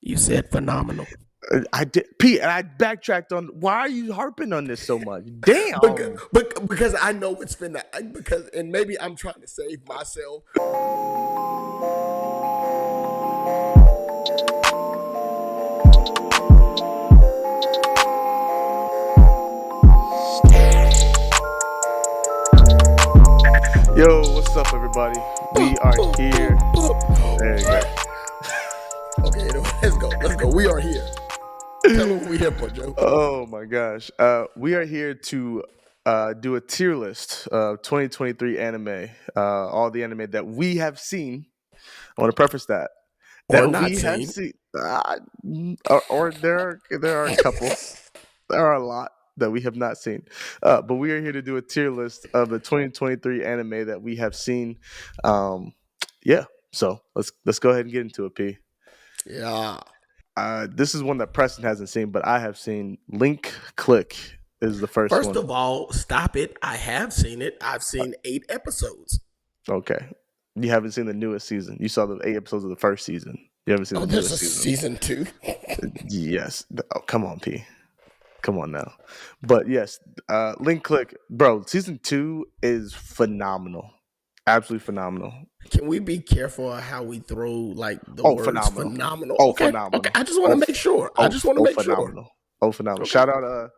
You said phenomenal. I did, Pete, and I backtracked on why are you harping on this so much? because, Damn. because I know it's finna. Because and maybe I'm trying to save myself. Yo, what's up, everybody? We are here. There you go. Okay, let's go. Let's go. We are here. Tell them what we here for, Joe. Oh my gosh. We are here to do a tier list of 2023 anime. All the anime that we have seen. I want to preface that. Or That not we have seen. seen. Or there are a couple. There are a lot that we have not seen. But we are here to do a tier list of the 2023 anime that we have seen. Yeah. So let's go ahead and get into it, P. Yeah. This is one that Preston hasn't seen, but I have seen. Link Click is the first one. First of all, stop it. I have seen it. I've seen 8 episodes. Okay. You haven't seen the newest season. You saw the 8 episodes of the first season. You haven't seen the There's newest a season. season 2. Yes. Oh, come on, P. Come on now. But yes, Link Click, bro, season 2 is phenomenal. Absolutely phenomenal. Can we be careful of how we throw like the Oh, words phenomenal. phenomenal? Oh, Okay. phenomenal. Okay. I just want to make sure. I just want to make phenomenal. sure. Oh, phenomenal. Okay.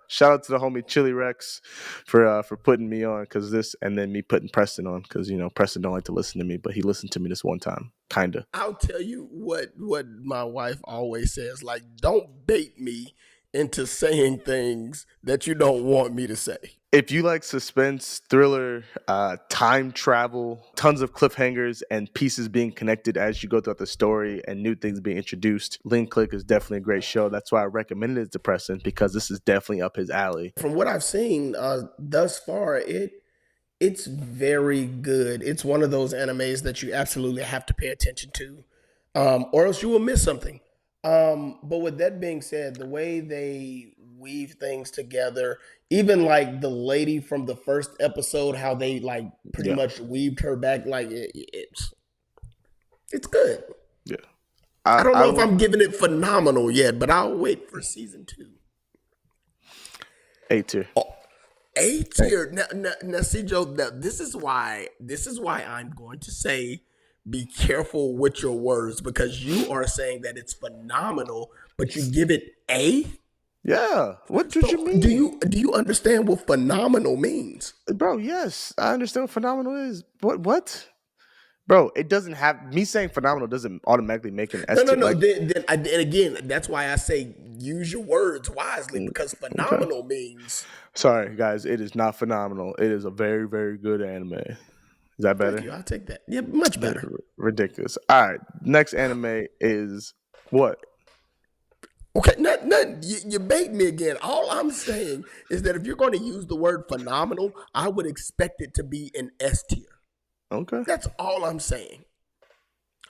Shout out to the homie Chili Rex for putting me on, and then me putting Preston on, because Preston don't like to listen to me, but he listened to me this one time, kinda. I'll tell you what my wife always says, like, don't bait me into saying things that you don't want me to say. If you like suspense, thriller, time travel, tons of cliffhangers and pieces being connected as you go throughout the story and new things being introduced, Link Click is definitely a great show. That's why I recommended it to Preston, because this is definitely up his alley. From what I've seen thus far, it's very good. It's one of those animes that you absolutely have to pay attention to, or else you will miss something. But with that being said, the way they weave things together, even like the lady from the first episode, how they like pretty much weaved her back, like it's good. Yeah. I don't know if I'm giving it phenomenal yet, but I'll wait for season 2. A tier. Oh, A tier. Now, see, Joe. Now, this is why I'm going to say, be careful with your words, because you are saying that it's phenomenal, but you give it A. Yeah. What do you mean? Do you understand what phenomenal means, bro? Yes, I understand what phenomenal is. What? Bro, it doesn't have me saying phenomenal doesn't automatically make an S tier. No. Then again, that's why I say use your words wisely, because phenomenal means. Sorry, guys, it is not phenomenal. It is a very, very good anime. Is that better? Thank you. I'll take that. Yeah, much better. Ridiculous. All right, next anime is what? Okay, you bait me again. All I'm saying is that if you're going to use the word phenomenal, I would expect it to be an S tier. Okay. That's all I'm saying.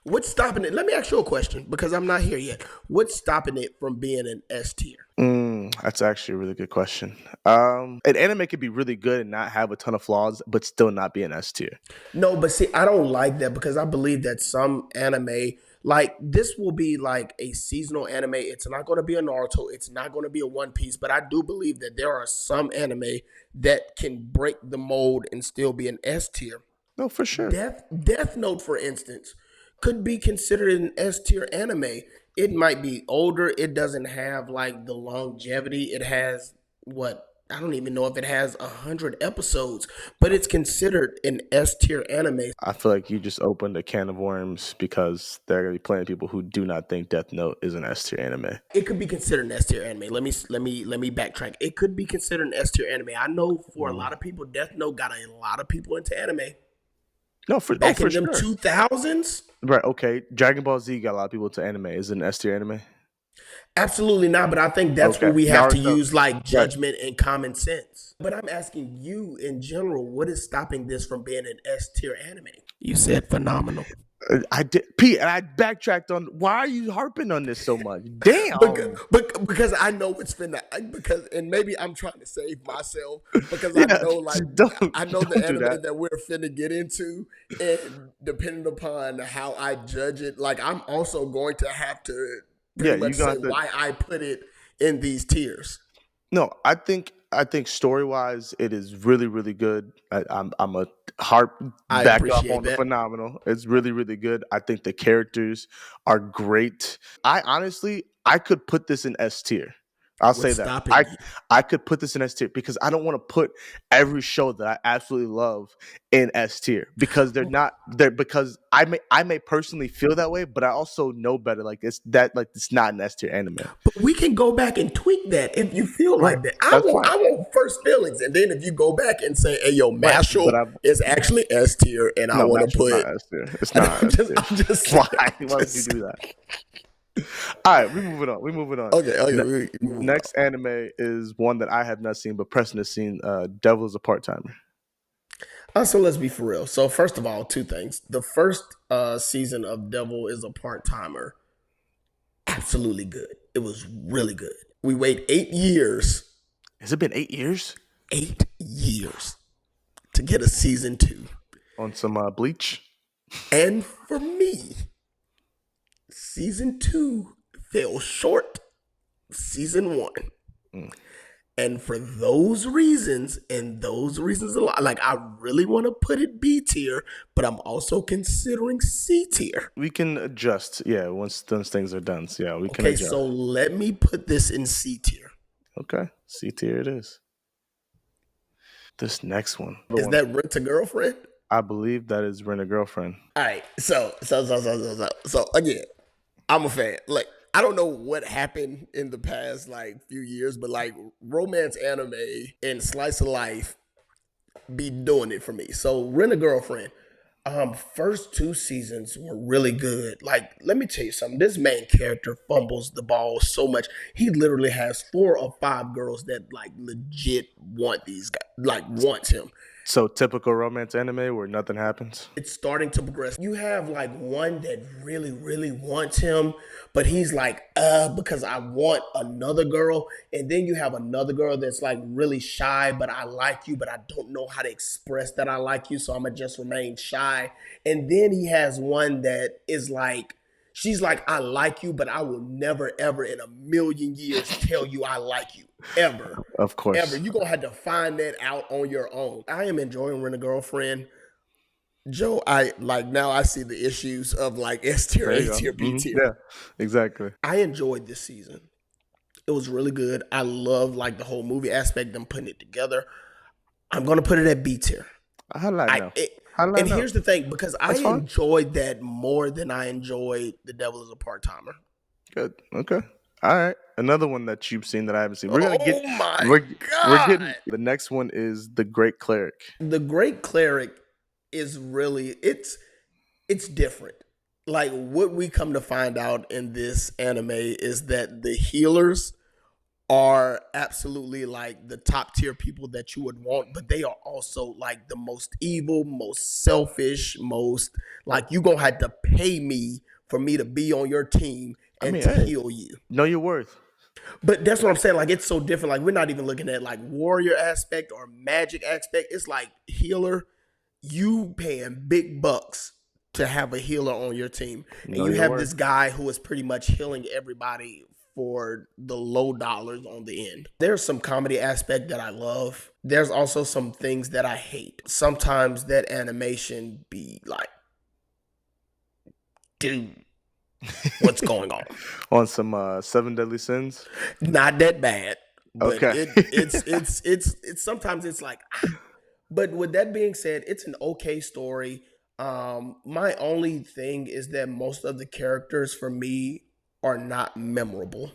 What's stopping it? Let me ask you a question, because I'm not here yet. What's stopping it from being an S tier? That's actually a really good question. An anime could be really good and not have a ton of flaws, but still not be an S tier. No, but see, I don't like that, because I believe that some anime, like this, will be like a seasonal anime. It's not going to be a Naruto. It's not going to be a One Piece. But I do believe that there are some anime that can break the mold and still be an S tier. No, for sure. Death Note, for instance, could be considered an S tier anime. It might be older. It doesn't have like the longevity. It has I don't even know if it has 100 episodes, but it's considered an S tier anime. I feel like you just opened a can of worms, because there are going to be plenty of people who do not think Death Note is an S tier anime. It could be considered an S tier anime. Let me backtrack. It could be considered an S tier anime. I know for a lot of people, Death Note got a lot of people into anime. No, for back in sure. them 2000s. Right. Okay. Dragon Ball Z got a lot of people to anime. Is it an S tier anime? Absolutely not. But I think that's where we have to use like judgment and common sense. But I'm asking you in general, what is stopping this from being an S tier anime? You said phenomenal. I did, Pete, and I backtracked on why are you harping on this so much? Damn. Because I know it's finna. And maybe I'm trying to save myself, because I know I know the anime that we're finna get into, and depending upon how I judge it, like I'm also going to have to Yeah, pretty you much say got the why I put it in these tiers. no. I think story wise, it is really really good. I'm a harp I back up appreciate on the that. phenomenal. It's really really good. I think the characters are great. I could put this in S tier. I'll say What's that. stopping you? I could put this in S tier because I don't want to put every show that I absolutely love in S tier because they're not there because I may personally feel that way, but I also know better. It's not an S tier anime. But we can go back and tweak that if you feel Right. like that. That's fine. I want first feelings, and then if you go back and say, "Hey, yo, Right. Mashal But I is actually S tier," and I no, want to Mashal's put, not S tier. It's not I'm S just, tier. I'm just, Why? I'm Why would you just- do that? All right, we moving on. We moving on. Okay, Next anime is one that I have not seen, but Preston has seen. Devil is a part timer. So let's be for real. So first of all, two things. The first season of Devil is a Part Timer, absolutely good. It was really good. We wait 8 years, Has it been 8 years 8 years to get a season 2. on some Bleach? And for me, season 2 fell short of season 1. Mm. And for those reasons, and those reasons a lot, like I really want to put it B tier, but I'm also considering C tier. We can adjust. Yeah, once those things are done. So yeah, we can Okay, adjust. so let me put this in C tier. Okay, C tier it is. This next one. Is that Rent a Girlfriend? I believe that is Rent a Girlfriend. All right, so again, I'm a fan. Like I don't know what happened in the past like few years, but like romance anime and slice of life be doing it for me. So Rent a Girlfriend. First 2 seasons were really good. Like, let me tell you something. This main character fumbles the ball so much. He literally has 4 or 5 girls that like legit want these guys, like wants him. So typical romance anime where nothing happens. It's starting to progress. You have like one that really, really wants him, but he's like, because I want another girl. And then you have another girl that's like really shy, but I like you, but I don't know how to express that I like you. So I'm gonna just remain shy. And then he has one that is like, she's like, I like you, but I will never, ever in a million years tell you I like you. Ever. Of course. Ever. You're going to have to find that out on your own. I am enjoying Rent a Girlfriend. Joe, now I see the issues of like S tier, There A you go. tier, B Mhm. tier. Yeah, exactly. I enjoyed this season. It was really good. I love like the whole movie aspect, them putting it together. I'm going to put it at B tier. How did I know? How did I And know? here's the thing, because I That's fine. enjoyed that more than I enjoyed The Devil is a Part Timer. Good. Okay. All right. Another one that you've seen that I haven't seen. We're gonna get. Oh my We're God. getting. The next one is The Great Cleric. The Great Cleric is really it's different. Like what we come to find out in this anime is that the healers are absolutely like the top tier people that you would want, but they are also like the most evil, most selfish, most like you gonna have to pay me for me to be on your team and to hey. heal you. Know your worth. But that's what I'm saying. Like it's so different. Like we're not even looking at like warrior aspect or magic aspect. It's like healer. You paying big bucks to have a healer on your team, and Know you your have worth. this guy who is pretty much healing everybody for the low dollars on the end. There's some comedy aspect that I love. There's also some things that I hate. Sometimes that animation be like, dude, what's going on? On some Seven Deadly Sins. Not that bad. But Okay. it's sometimes it's like but with that being said, it's an okay story. My only thing is that most of the characters for me are not memorable.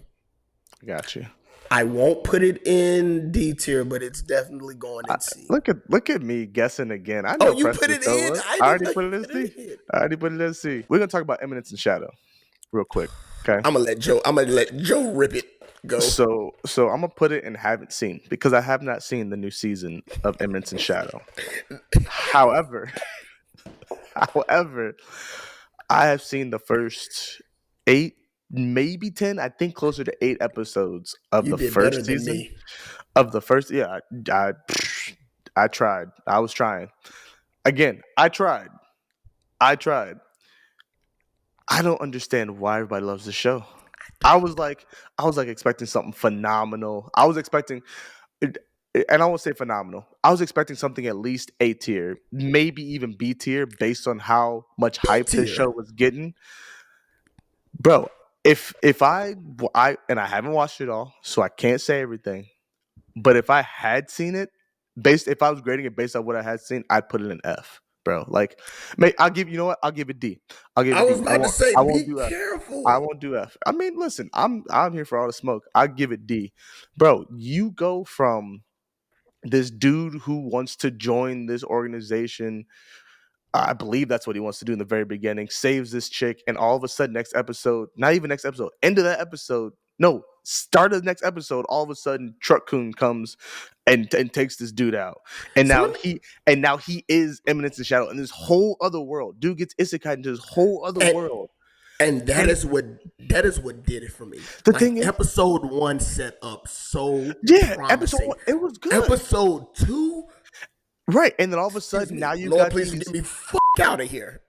Got you. I won't put it in D tier, but it's definitely going in C. Look at me guessing again. I know. Oh, you Preston put it so in? well. I I already didn't put know it in you put it C. in. I already put it in C. We're gonna talk about Eminence and Shadow, real quick. Okay. I'm gonna let Joe rip it. Go. So I'm gonna put it in haven't seen because I have not seen the new season of Eminence and Shadow. However, I have seen the first 8, maybe 10. I think closer to 8 episodes of You the did better first than season. me. Of the first, yeah, I tried. I was trying. Again, I tried. I don't understand why everybody loves the show. I was like expecting something phenomenal. I was expecting, and I won't say phenomenal. I was expecting something at least A tier, maybe even B tier, based on how much hype this tier. show was getting. Bro, if I and I haven't watched it all, so I can't say everything. But if I had seen it, if I was grading it based on what I had seen, I'd put it in F, bro. Like, I'll give you know what? I'll give it D. I'll give I it was D. about to say, I won't be do F. careful. I won't do F. I mean, listen, I'm here for all the smoke. I give it D, bro. You go from this dude who wants to join this organization. I believe that's what he wants to do in the very beginning. Saves this chick, and all of a sudden, next episode, not even next episode, end of that episode, no, start of the next episode, all of a sudden, Truck Coon comes and takes this dude out, and So now let me- he is Eminence and Shadow in this whole other world. Dude gets isekai into this whole other and, world. and that And is what did it for me. the Like thing is, episode 1 set up so yeah, promising. episode 1, it was good, Episode 2, right? And then all of a excuse sudden, me, now you Lord, got please these. get me fuck out of here.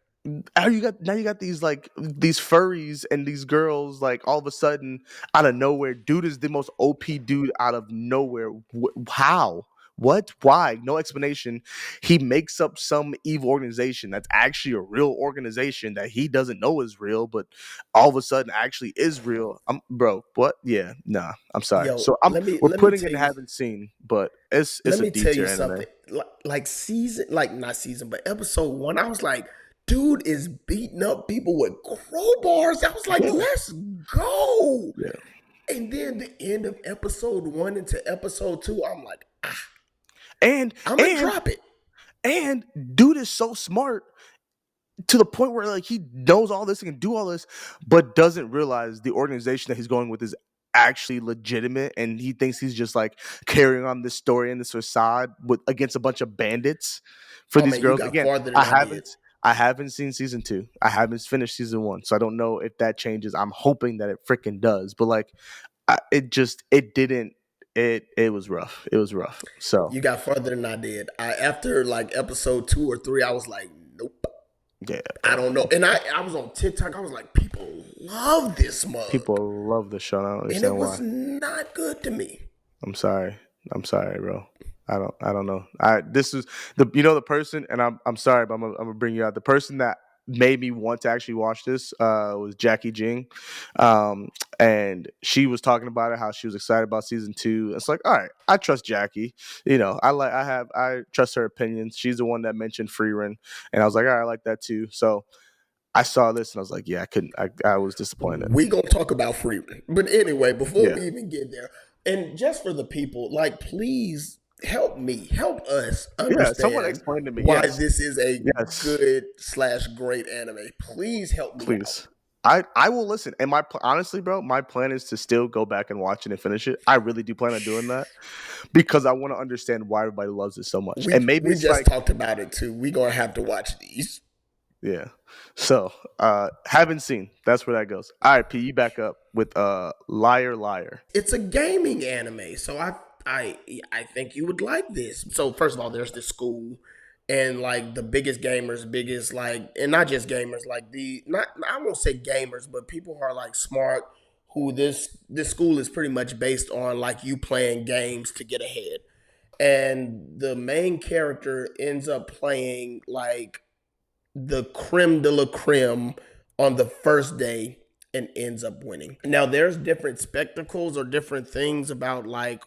Now you got these like these furries and these girls like all of a sudden out of nowhere. Dude is the most OP dude out of nowhere. How? What? Why? No explanation. He makes up some evil organization that's actually a real organization that he doesn't know is real, but all of a sudden actually is real. Bro, what? Yeah, nah. I'm sorry. Yo, So let me putting tell it you. haven't seen, but it's Let a me D tell tier you anime. something. Not season, but episode 1, I was like, dude is beating up people with crowbars. I was like, Yeah. let's go. Yeah. And then the end of episode 1 into episode 2, I'm like, And I'm gonna drop it. And dude is so smart to the point where like he knows all this and can do all this, but doesn't realize the organization that he's going with is actually legitimate, and he thinks he's just like carrying on this story and this facade against a bunch of bandits for Oh these man, you girls. got Again, farther than I did. I haven't seen season 2. I haven't finished season 1, so I don't know if that changes. I'm hoping that it freaking does, but like it didn't. It was rough. It was rough. So You got farther than I did. After like episode 2 or 3, I was like, nope. yeah, I don't know. And I was on TikTok. I was like, people love this mug. people love the show. I don't and it understand was why. not good to me. I'm sorry, bro. I don't know. This is the person, and I'm sorry, but I'm gonna bring you out. The person that made me want to actually watch this was Jackie Jing, and she was talking about it, how she was excited about season 2. It's like, all right, I trust Jackie. I trust her opinions. She's the one that mentioned Freerun, and I was like, all right, I like that too. So I saw this and I was like, yeah, I couldn't. I was disappointed. We gonna talk about Freeman. But anyway, before Yeah. we even get there, and just for the people, like, please help us Yeah, understand someone explain to me. why Yes, this is a Yes. good/great anime. Please help me out. please. I will listen. And honestly, bro, my plan is to still go back and watch it and finish it. I really do plan on doing that because I want to understand why everybody loves it so much. And maybe we it's just like, talked about it too. We gonna have to watch these. yeah. So, haven't seen. That's where that goes. All right, P, you back up with Liar Liar. It's a gaming anime, so I think you would like this. So first of all, there's the school, and like the biggest like, and not just gamers, like I won't say gamers, but people who are like smart. Who this school is pretty much based on like you playing games to get ahead, and the main character ends up playing like the creme de la creme on the first day and ends up winning. Now there's different spectacles or different things about like,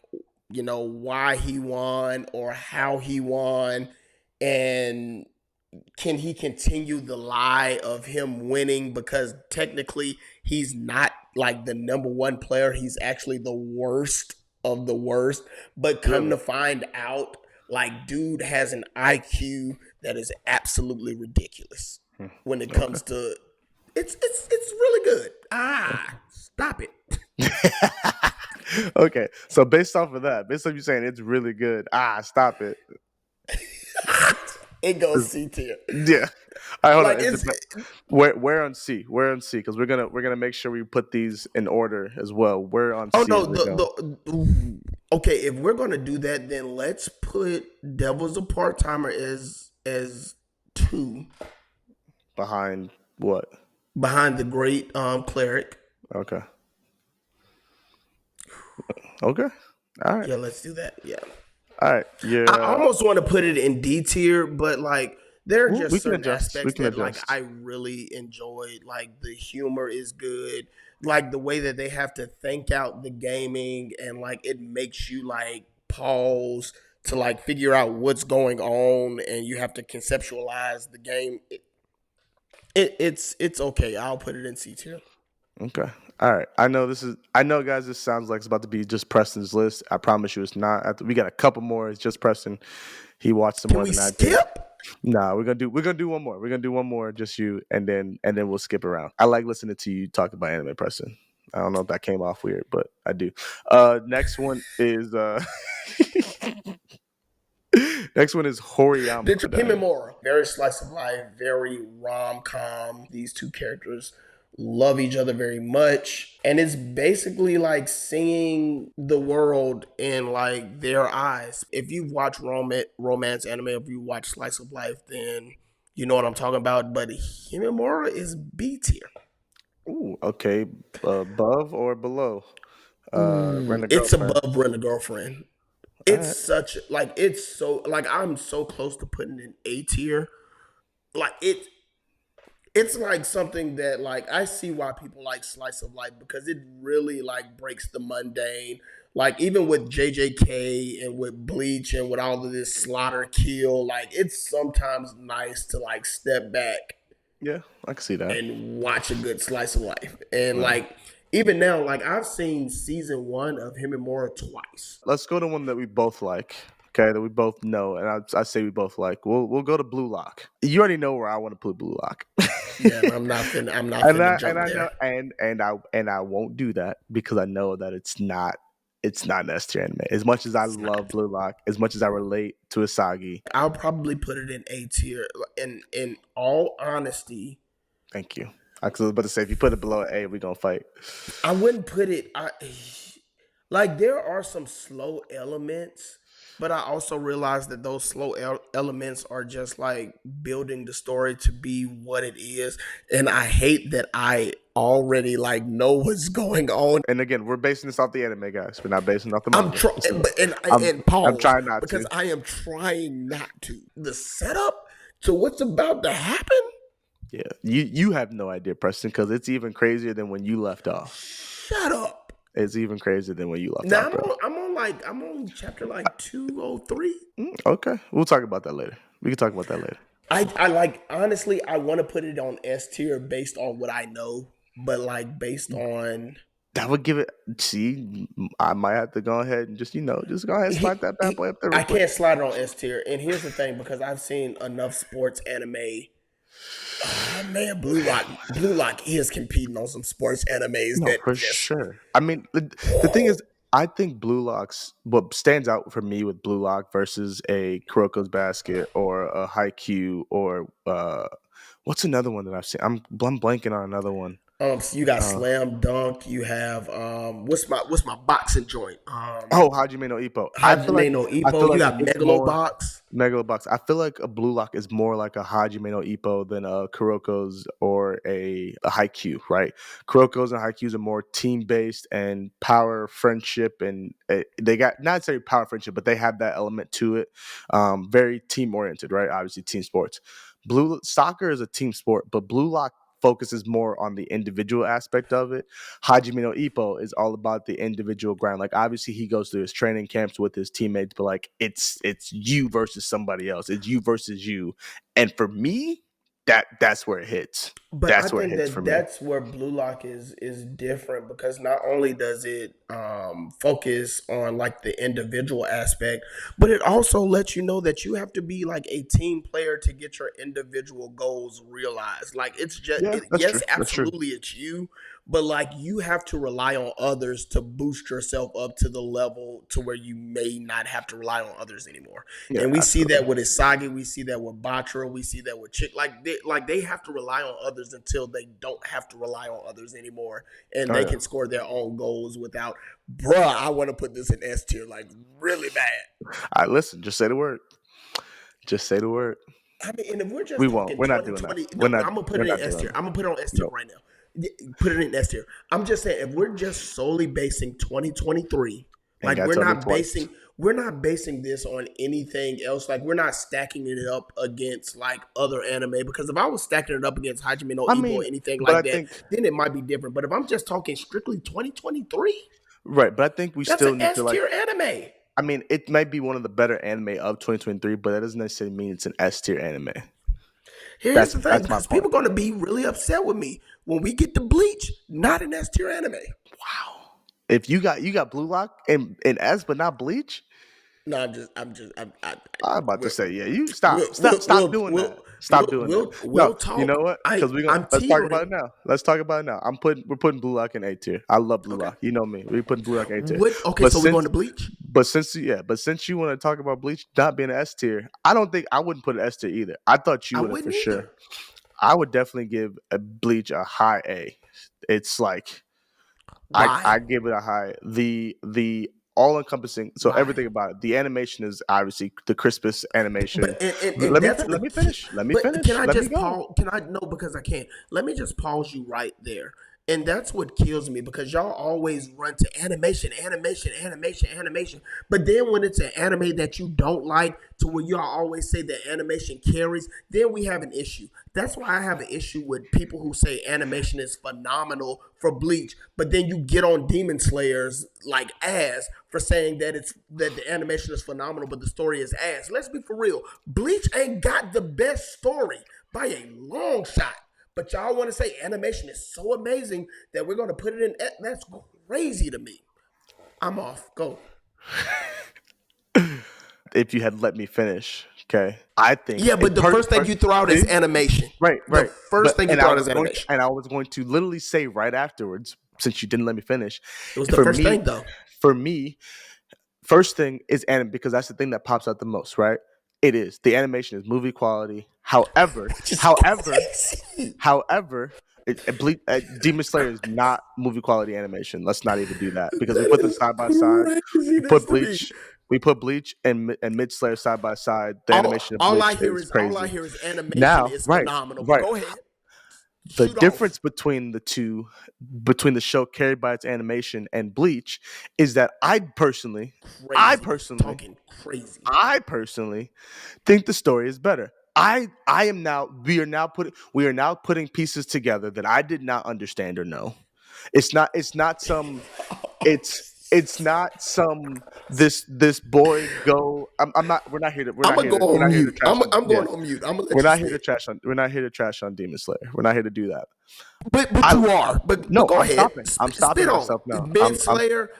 why he won or how he won, and can he continue the lie of him winning, because technically he's not like the number 1 player, he's actually the worst of the worst. But come to find out, like, dude has an IQ that is absolutely ridiculous when it comes to it's really good. Stop it. Okay, so based off you saying it's really good. Stop it. It goes C tier. Yeah. All right, hold Like, on. Where on C? Where on C? Because we're gonna make sure we put these in order as well. Where on Oh C? no, okay, if we're gonna do that, then let's put Devil's a Part-Timer as 2 Behind what? behind the Great Cleric. Okay. Okay. All right. Yeah, let's do that. Yeah. All right. Yeah. I almost want to put it in D tier, but like there are We just can certain adjust. We aspects can that like adjust. I really enjoyed. Like the humor is good. Like the way that they have to think out the gaming and like it makes you like pause to like figure out what's going on and you have to conceptualize the game. It's okay. I'll put it in C tier. Okay. All right. I know, guys, this sounds like it's about to be just Preston's list. I promise you it's not. We got a couple more. It's just Preston. He watched some Can more we than I did. skip? Nah, we're gonna do one more. We're gonna do one more, just you, and then we'll skip around. I like listening to you talk about anime, Preston. I don't know if that came off weird, but I do. Next one is next one is Horiyama. Himimura, very slice of life, very rom com. These two characters love each other very much, and it's basically like seeing the world in like their eyes. If you watch romance anime, if you watch slice of life, then you know what I'm talking about. But Himimura is B tier. Ooh, okay. Above or below? Rent a It's girlfriend. above Rent a Girlfriend. All It's right. such like it's so like I'm so close to putting in A tier. Like it's like something that like I see why people like slice of life because it really like breaks the mundane. Like even with JJK and with Bleach and with all of this slaughter kill, like it's sometimes nice to like step back Yeah, I can see that. and watch a good slice of life. And like even now, like I've seen season 1 of Himimura twice. Let's go to one that we both like. Okay, that we both know, and I say we both like. We'll go to Blue Lock. You already know where I want to put Blue Lock. Yeah, I'm not finna jump there. And I won't do that because I know that it's not an S tier anime. As much as I love Blue Lock, as much as I relate to Asagi. I'll probably put it in A tier. In all honesty, Thank you. I was about to say if you put it below A, we're gonna fight. I wouldn't put it. Like there are some slow elements, but I also realize that those slow elements are just like building the story to be what it is. And I hate that I already like know what's going on. And again, we're basing this off the anime, guys. We're not basing off the I'm manga. trying, I'm- and pause. I'm trying not because to. I am trying not to. The setup to what's about to happen. Yeah, you have no idea, Preston, because it's even crazier than when you left off. Shut up. It's even crazier than when you left Now off, bro. I'm on chapter like 203. Okay, we'll talk about that later. We can talk about that later. I like honestly I want to put it on S tier based on what I know, but like based on That would give it. See, I might have to go ahead and just go ahead and slide that bad boy up there. I can't slide it on S tier. And here's the thing, because I've seen enough sports anime. Oh, man, Blue Lock is competing on some sports animes No, that for just sure. I mean, the thing is, I think Blue Lock's what stands out for me with Blue Lock versus a Kuroko's Basket or a Haikyuu or what's another one that I've seen? I'm blanking on another one. so you got Slam Dunk, you have what's my boxing joint? Hajime no Ippo. Hajime no Ippo, you got it's more- Megalobox. Megalobox. I feel like a Blue Lock is more like a Hajime no Ippo than a Kuroko's or a Haikyuu, right? Kuroko's and Haikyuu's are more team based and power, friendship, and they got not necessarily power, friendship, but they have that element to it. Very team oriented, right? Obviously, team sports. Soccer is a team sport, but Blue Lock focuses more on the individual aspect of it. Hajime no Ippo is all about the individual grind. Like obviously he goes through his training camps with his teammates, but like it's you versus somebody else. It's you versus you. And for me, that's where it hits. But That's I where it think hits that for me. that's where Blue Lock is different, because not only does it focus on like the individual aspect, but it also lets you know that you have to be like a team player to get your individual goals realized. Like it's just Yeah, that's yes, true. That's true. absolutely, it's you, but like you have to rely on others to boost yourself up to the level to where you may not have to rely on others anymore. Yeah, And we see that absolutely. with Isagi, we see that with Batra, we see that with Chick. Like they have to rely on others until they don't have to rely on others anymore, and Oh, they yeah. can score their own goals without. Bruh, I want to put this in S tier, like really bad. All right, listen, just say the word. Just say the word. I mean, and if we're just We won't. talking We're not doing that. 2020 We're no, not- I'm gonna put we're it not in S doing tier. that. I'm gonna put it on S tier No. right now. Put it in S tier. I'm just saying, if we're just solely basing 2023 Ain't Like got to tell me twice. we're not basing this on anything else. Like we're not stacking it up against like other anime, because if I was stacking it up against Hajime no I Ippo or mean, anything but I like that, think then it might be different. But if I'm just talking strictly 2023, right, but I think we that's an still need to S like. tier anime. I mean, it might be one of the better anime of 2023, but that doesn't necessarily mean it's an S tier anime. Here's That's the thing, that's my because people point. are going to be really upset with me when we get to Bleach, not an S tier anime. Wow. If you got Blue Lock and S, but not Bleach, No, I'm about to we're, say, yeah, you we'll, stop doing that. Stop doing that. No, we'll you know talk. what? Because I'm let's talk about teetering. it now. Let's talk about it now. We're putting Blue Lock in A tier. I love Blue Okay. Lock. You know me. We're putting Blue Lock in A tier. What? Okay, But so we're going since to Bleach. but since you want to talk about Bleach not being an S tier, I wouldn't put an S tier either. I thought you I would have for wouldn't sure. either. I would definitely give a Bleach a high A. It's like I Why? give it a high. The all encompassing. So Why? everything about it. The animation is obviously the crispest animation. But and that's Let the me key. finish. Let me But can finish. I Let me just go. pause? Can I no because I can't. Let me just pause you right there. And that's what kills me, because y'all always run to animation, animation, animation, animation. But then when it's an anime that you don't like, to where y'all always say that animation carries, then we have an issue. That's why I have an issue with people who say animation is phenomenal for Bleach, but then you get on Demon Slayers like ass for saying that the animation is phenomenal, but the story is ass. Let's be for real. Bleach ain't got the best story by a long shot. But y'all want to say animation is so amazing that we're going to put it in. That's crazy to me. I'm off. Go. If you had let me finish, okay. I think Yeah, but the first thing you throw out is see? animation. Right, The right. first But thing you throw out is animation. and I was going to literally say right afterwards, since you didn't let me finish. It was the For first me, thing, though. for me, first thing is anime because that's the thing that pops out the most, right? It is. The animation is movie quality. However, Which is however, crazy. however, Demon Slayer is not movie quality animation. Let's not even do that because we That put them is side by side. We craziness put to me. Bleach. We put Bleach and Mid Slayer side by side. The animation of Bleach is All I crazy. hear is animation Now, is right, phenomenal. But right. go ahead. The Shoot off. difference between the two, between the show carried by its animation and Bleach, is that I Crazy. personally, Talking crazy. I personally think the story is better. I am now we are now putting pieces together that I did not understand or know. It's not some it's not some this boy go I'm not I'm gonna go we're on not here to mute. trash on I'm yeah going on mute. I'm gonna let you say it. we're not here to trash on Demon Slayer. We're not here to do that. But I you are. But no, go ahead. I'm stopping Spit on. myself now. Mid Slayer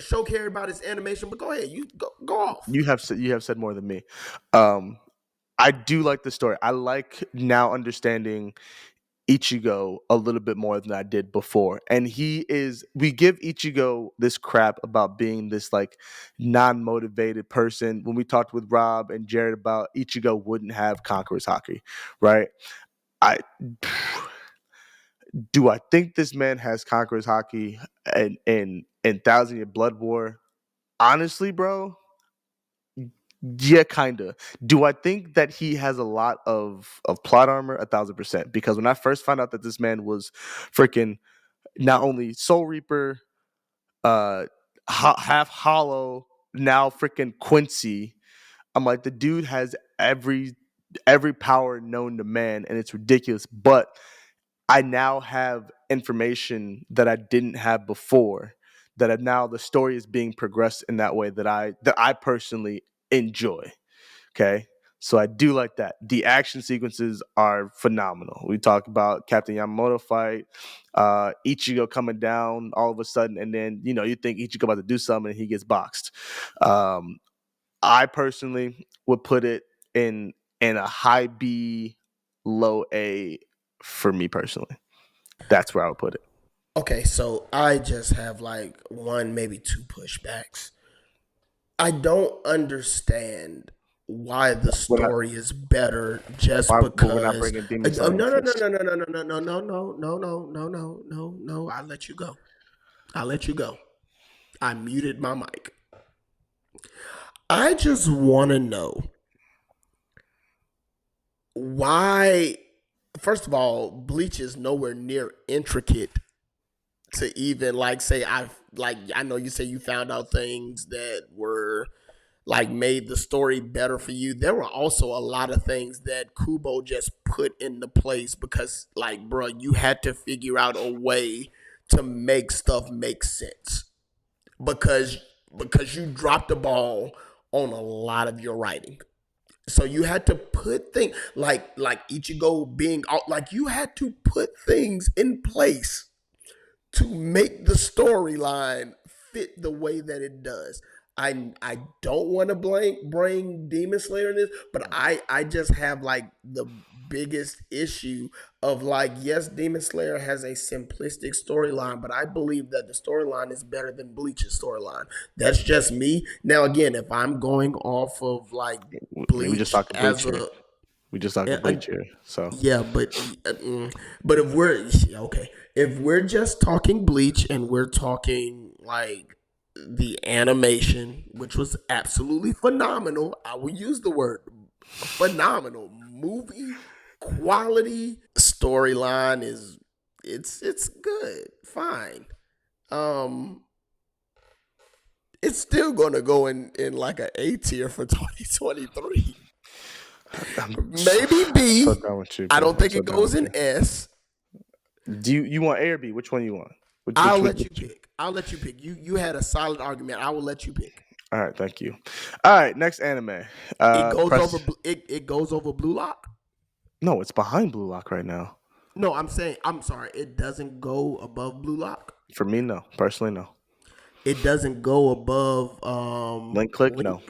show carried by this animation. But go ahead. You go off. You have said more than me. Um I do like the story. I like now understanding Ichigo a little bit more than I did before. And we give Ichigo this crap about being this like non-motivated person. When we talked with Rob and Jared about Ichigo wouldn't have Conqueror's Hockey, right? I do I think this man has Conqueror's Hockey and Thousand Year Blood War? Honestly, bro, yeah, kinda. Do I think that he has a lot of plot armor? 1,000%. Because when I first found out that this man was freaking not only Soul Reaper, uh, half Hollow, now freaking Quincy, I'm like, the dude has every power known to man, and it's ridiculous. But I now have information that I didn't have before. Now the story is being progressed in that way that I personally enjoy. Okay. So I do like that. The action sequences are phenomenal. We talk about Captain Yamamoto fight, Ichigo coming down all of a sudden, and then you think Ichigo about to do something and he gets boxed. Um, I personally would put it in a high B, low A for me personally. That's where I would put it. Okay, so I just have like one, maybe two pushbacks. I don't understand why the We're not, story is better just why, but we're not because. bringing Demon Slayer in No, no, no, first. no, no, no, no, no, no, no, no, no, no, no, no, no, no. I'll let you go. I'll let you go. I muted my mic. I just want to know why. First of all, Bleach is nowhere near intricate to even like say I know you say you found out things that were like made the story better for you. There were also a lot of things that Kubo just put into place because like bro, you had to figure out a way to make stuff make sense because you dropped the ball on a lot of your writing. So you had to put things like Ichigo being out, like you had to put things in place to make the storyline fit the way that it does. I don't want to bring Demon Slayer in this, but I just have like the biggest issue of like yes, Demon Slayer has a simplistic storyline, but I believe that the storyline is better than Bleach's storyline. That's just me. Now again, if I'm going off of like We just Bleach talking as Bleach here. a We just talking Bleach here. So yeah, but if we're okay, if we're just talking Bleach and we're talking like the animation, which was absolutely phenomenal, I will use the word phenomenal. Movie quality, storyline is it's good, fine. Um, it's still gonna go in like an A tier for 2023. I'm Maybe B. so done with you. I Bro. don't think I'm so it done goes with in S. you. Do you want A or B? Which one you want? I'll let you pick. I'll let you pick. You had a solid argument. I will let you pick. All right, thank you. All right, next anime. It goes Press- over. It goes over Blue Lock. No, it's behind Blue Lock right now. No, I'm saying. I'm sorry. It doesn't go above Blue Lock. For me, no. Personally, no. It doesn't go above. Link Click, no.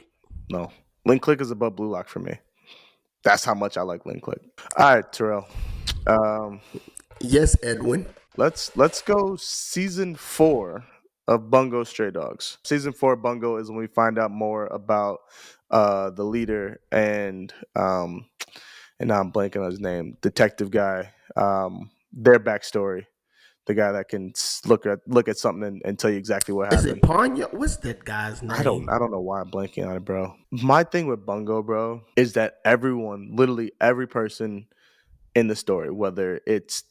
Link Click is above Blue Lock for me. That's how much I like Link Click. All right, Terrell. Yes, Edwin. Let's go season 4 of Bungo Stray Dogs. Season 4 of Bungo is when we find out more about the leader and now I'm blanking on his name, detective guy. Their backstory, the guy that can look at something and tell you exactly what Is happened. it Panya? What's that guy's name? I don't know why I'm blanking on it, bro. My thing with Bungo, bro, is that everyone, literally every person in the story, whether it's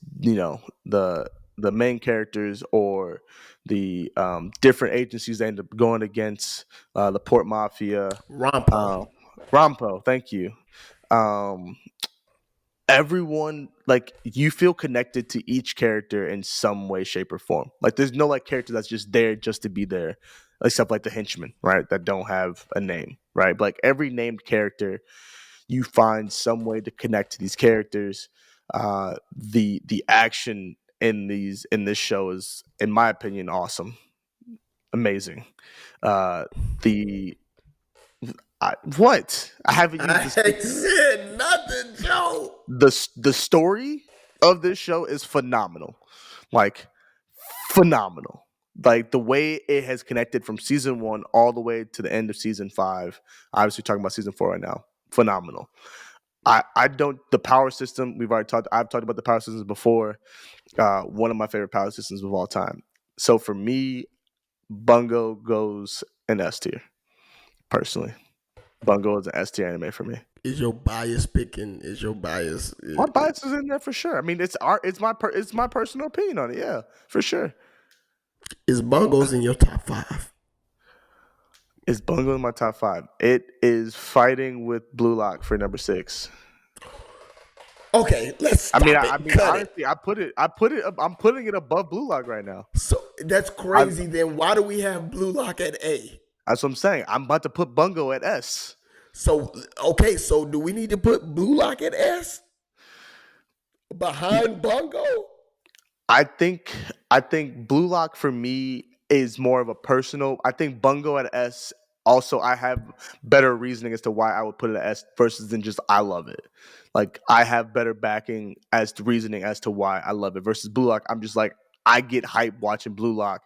the main characters or the different agencies they end up going against, the Port Mafia, Rampo, thank you. Everyone, like, you feel connected to each character in some way, shape, or form. Like, there's no like character that's just there just to be there, except like the henchmen, right? That don't have a name, right? But like every named character, you find some way to connect to these characters. The action in this show is, in my opinion, awesome, amazing. I haven't used this. I said nothing, Joe. The story of this show is phenomenal, like phenomenal. Like the way it has connected from season 1 all the way to the end of season 5. Obviously, talking about season 4 right now. Phenomenal. I don't the power system. I've talked about the power systems before. One of my favorite power systems of all time. So for me, Bungo goes in S tier. Personally, Bungo is an S tier anime for me. Is your bias picking? Is your bias? My bias is in there for sure. I mean, it's my personal opinion on it. Yeah, for sure. Is Bungo's in your top 5? Is Bungo in my top 5? It is fighting with Blue Lock for number 6. Okay, let's stop it. Honestly, I'm putting it above Blue Lock right now. So that's crazy. Then why do we have Blue Lock at A? That's what I'm saying. I'm about to put Bungo at S. So okay, so do we need to put Blue Lock at S behind Bungo? I think Blue Lock for me is more of a personal. I think Bungo at S. Also, I have better reasoning as to why I would put it at S versus than just I love it. Like I have better backing as to reasoning as to why I love it versus Blue Lock. I'm just like I get hyped watching Blue Lock.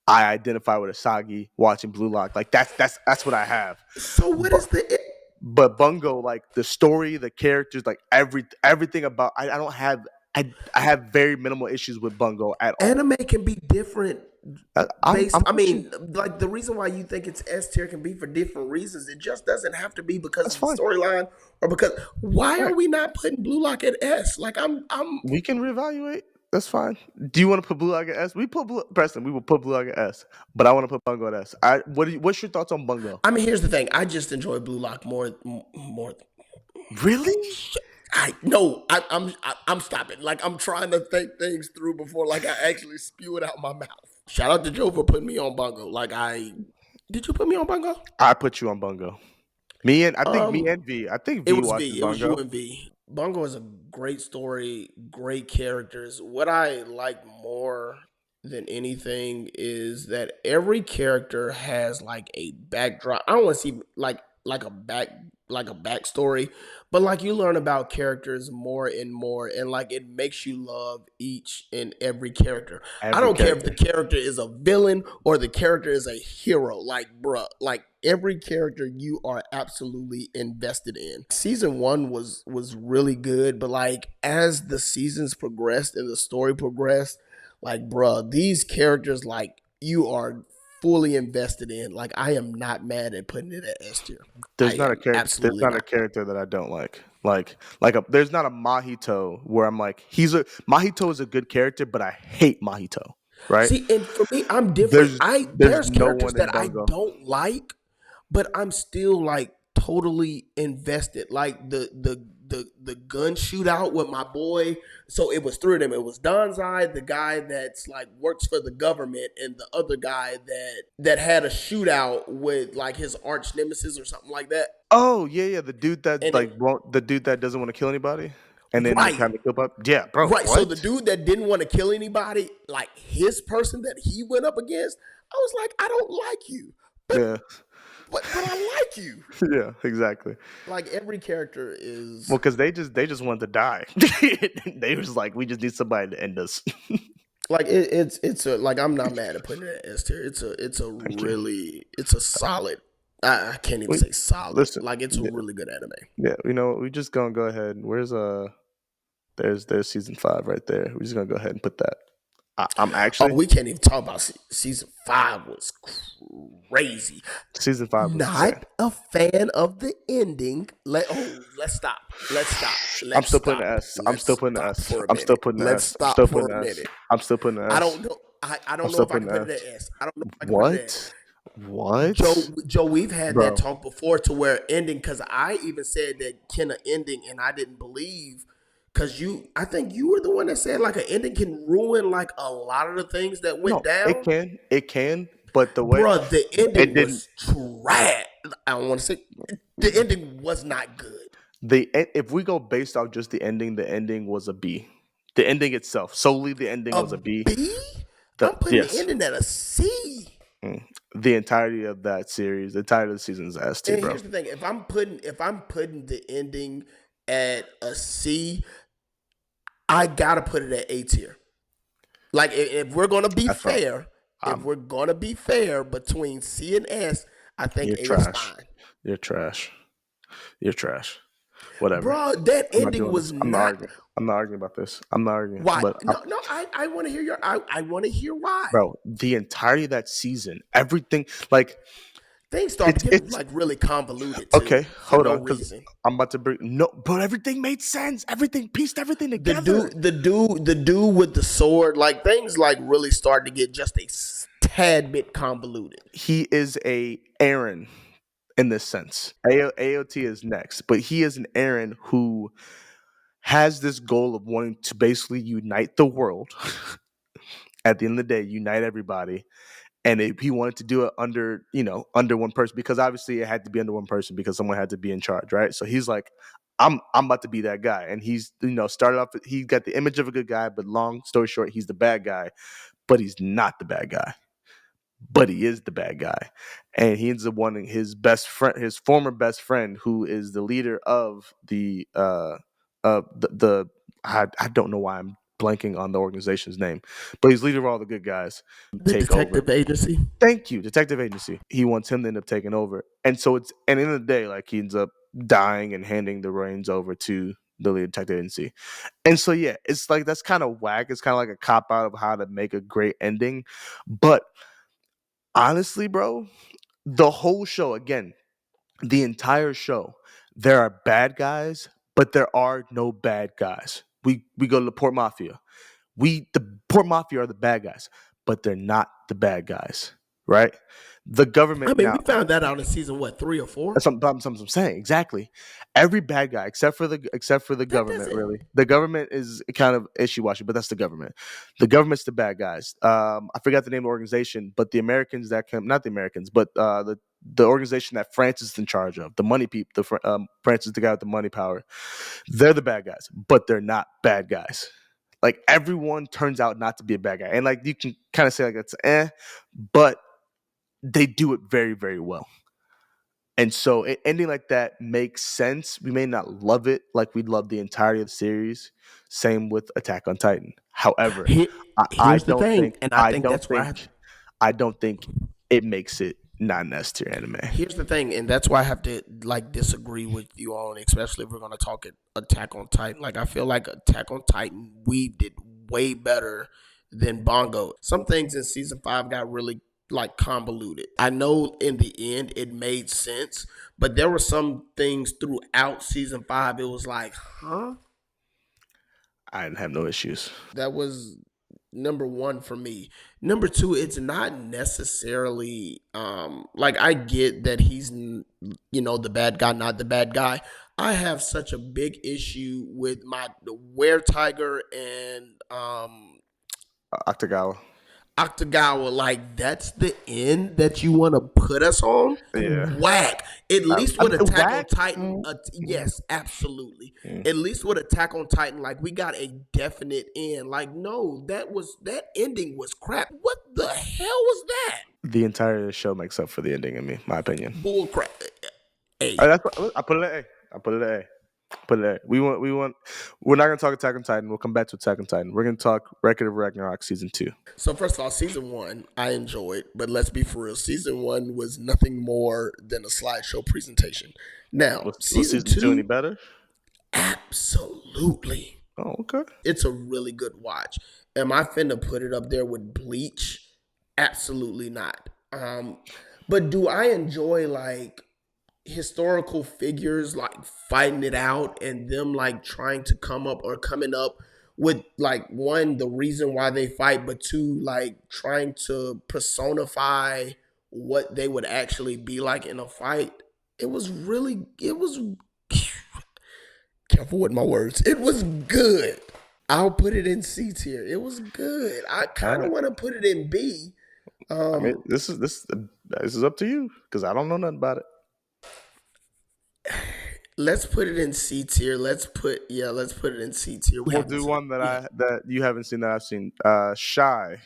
I identify with Asagi watching Blue Lock. Like that's what I have. So what is the? But Bungo, like the story, the characters, like everything about. I don't have. I have very minimal issues with Bungo at all. Anime can be different. I mean, like the reason why you think it's S tier can be for different reasons. It just doesn't have to be because of the storyline or because. Why are we not putting Blue Lock at S? Like I'm. We can reevaluate. That's fine. Do you want to put Blue Lock at S? Preston. We will put Blue Lock at S, but I want to put Bungo at S. What's your thoughts on Bungo? I mean, here's the thing. I just enjoy Blue Lock more. Really? I'm stopping. Like I'm trying to think things through before like I actually spew it out my mouth. Shout out to Joe for putting me on Bungo. Did you put me on Bungo? I put you on Bungo. Me and V. I think V It was watches V. It was Bungo. you and V. Bungo is a great story, great characters. What I like more than anything is that every character has like a backdrop. I don't want to see like a backstory, but like you learn about characters more and more, and like it makes you love each and every character. I don't care if the character is a villain or the character is a hero. Like, bruh, like every character you are absolutely invested in. Season 1 was really good, but like as the seasons progressed and the story progressed, like, bruh, these characters, like, you are fully invested in. Like, I am not mad at putting it at S tier. There's I not a am character. There's absolutely not a character that I don't like. There's not a Mahito where I'm like, Mahito is a good character, but I hate Mahito. Right? See, and for me, I'm different. There's no characters one in that I Bungo. don't like, but I'm still like totally invested. Like the gun shootout with my boy. So it was 3 of them. It was Donzai, the guy that's like works for the government, and the other guy that had a shootout with like his arch nemesis or something like that. Oh yeah, the dude that And the dude that doesn't want to kill anybody, and then Right. kind of kill up. Yeah, bro. Right. What? So the dude that didn't want to kill anybody, like his person that he went up against, I was like, I don't like you. Yeah, But I like you. yeah, exactly. Like every character is Well, because they just wanted to die. They was like, we just need somebody to end us. like it's a like I'm not mad at putting it at S tier. It's a solid. I can't even say solid. listen, Like it's a really good anime. Yeah, we just gonna go ahead. Where's there's season 5 right there. We're just gonna go ahead and put that. I'm actually we can't even talk about season 5 was crazy. season 5 was Not insane. a fan of the ending. Let's stop. I'm still putting the S. I'm still putting the S. I'm still putting the Let's S. I'm stop still for putting a the S. minute. I'm still putting the S. I don't know. I don't know if I can put it at S. I don't know if I can put it at S. What? Joe, we've had Bro. that talk before to where ending, because I even said that can an ending, and I didn't believe, because I think you were the one that said like an ending can ruin like a lot of the things that went down. It can, but the way, Bruh, the ending was trash. I don't want to say the ending was not good. if we go based off just the ending was a B. The ending itself, solely the ending was a B. B? I'm putting the ending at a C. The entirety of that series, the entirety of the season is S tier, And bro. here's the thing: if I'm putting the ending at a C, I gotta put it at A tier. Like if we're gonna be fair, between C and S, I think A is fine. You're trash. You're trash. Whatever. Bro, that ending was I'm not arguing about this. I'm not arguing. Why? But I want to hear I want to hear why. Bro, the entirety of that season, everything, like things started to get like really convoluted. Too, okay, hold on, because because I'm about to bring but everything made sense. Everything pieced everything together. The dude with the sword, like things like really started to get just a tad bit convoluted. He is a Aaron in this sense. AOT is next, but he is an Aaron who has this goal of wanting to basically unite the world. At the end of the day, unite everybody. And he wanted to do it under one person, because obviously it had to be under one person because someone had to be in charge, right? So he's like, I'm about to be that guy. And he's, started off, he got the image of a good guy, but long story short, he's the bad guy, but he's not the bad guy. But he is the bad guy. And he ends up wanting his best friend, his former best friend, who is the leader of I don't know why I'm blanking on the organization's name, but he's leader of all the good guys. The detective agency. Thank you, detective agency. He wants him to end up taking over, and so at the end of the day, like he ends up dying and handing the reins over to the lead detective agency. And so yeah, it's like that's kind of whack. It's kind of like a cop out of how to make a great ending, but honestly, bro, the whole show, again, the entire show, there are bad guys, but there are no bad guys. We go to the Port Mafia. The Port Mafia are the bad guys, but they're not the bad guys, right? The I government mean, now. we found that out in season 3 or 4. That's what I'm saying. Exactly. Every bad guy, except for the That government, doesn't. really. The government is kind of issue-washy, but that's the government. The government's the bad guys. I forgot the name of the organization, but the Americans that come, not the Americans, but the organization that France is in charge of, the money people, France is the guy with the money power. They're the bad guys, but they're not bad guys. Like everyone turns out not to be a bad guy, and like you can kind of say like it's but they do it very, very well. And so ending like that makes sense. We may not love it like we love the entirety of the series. Same with Attack on Titan. However, Here, I here's the don't thing, think and I think that's where I don't think it makes it not an S tier anime. here's the thing, and that's why I have to like disagree with you on, especially if we're gonna talk Attack on Titan. Like I feel like Attack on Titan weaved it way better than Bongo. Some things in season 5 got really like convoluted. I know in the end it made sense, but there were some things throughout season 5. It was like, huh? I didn't have no issues. That was number one for me. Number two, it's not necessarily like I get that he's the bad guy, not the bad guy. I have such a big issue with my Were Tiger and Octagawa. Octagawa. Like that's the end that you want to put us on. Yeah. Whack. At least with Attack on whack? Titan, yes, absolutely. At least with Attack on Titan, like we got a definite end. Like no, that ending was crap. What the hell was that? The entire show makes up for the ending in my opinion. Bull crap. Hey, That's what, I put it at A. I put it at A. Put it at A. We're not gonna talk Attack on Titan. We'll come back to Attack on Titan. We're gonna talk Record of Ragnarok season 2. so first of all, season 1 I enjoyed, but let's be for real. Season 1 was nothing more than a slideshow presentation. Now, Was season season 2 any 2, better? absolutely. Oh, okay. It's a really good watch. Am I finna put it up there with Bleach? Absolutely not. But do I enjoy like historical figures like fighting it out and them like trying to coming up with like one, the reason why they fight, but two, like trying to personify what they would actually be like in a fight? It was careful with my words. It was good. I'll put it in C tier. It was good. I kind of want to put it in B. I mean, this is up to you because I don't know nothing about it. Let's put it in C tier. Let's put it in C tier. We'll do one that you haven't seen that I've seen. Shy.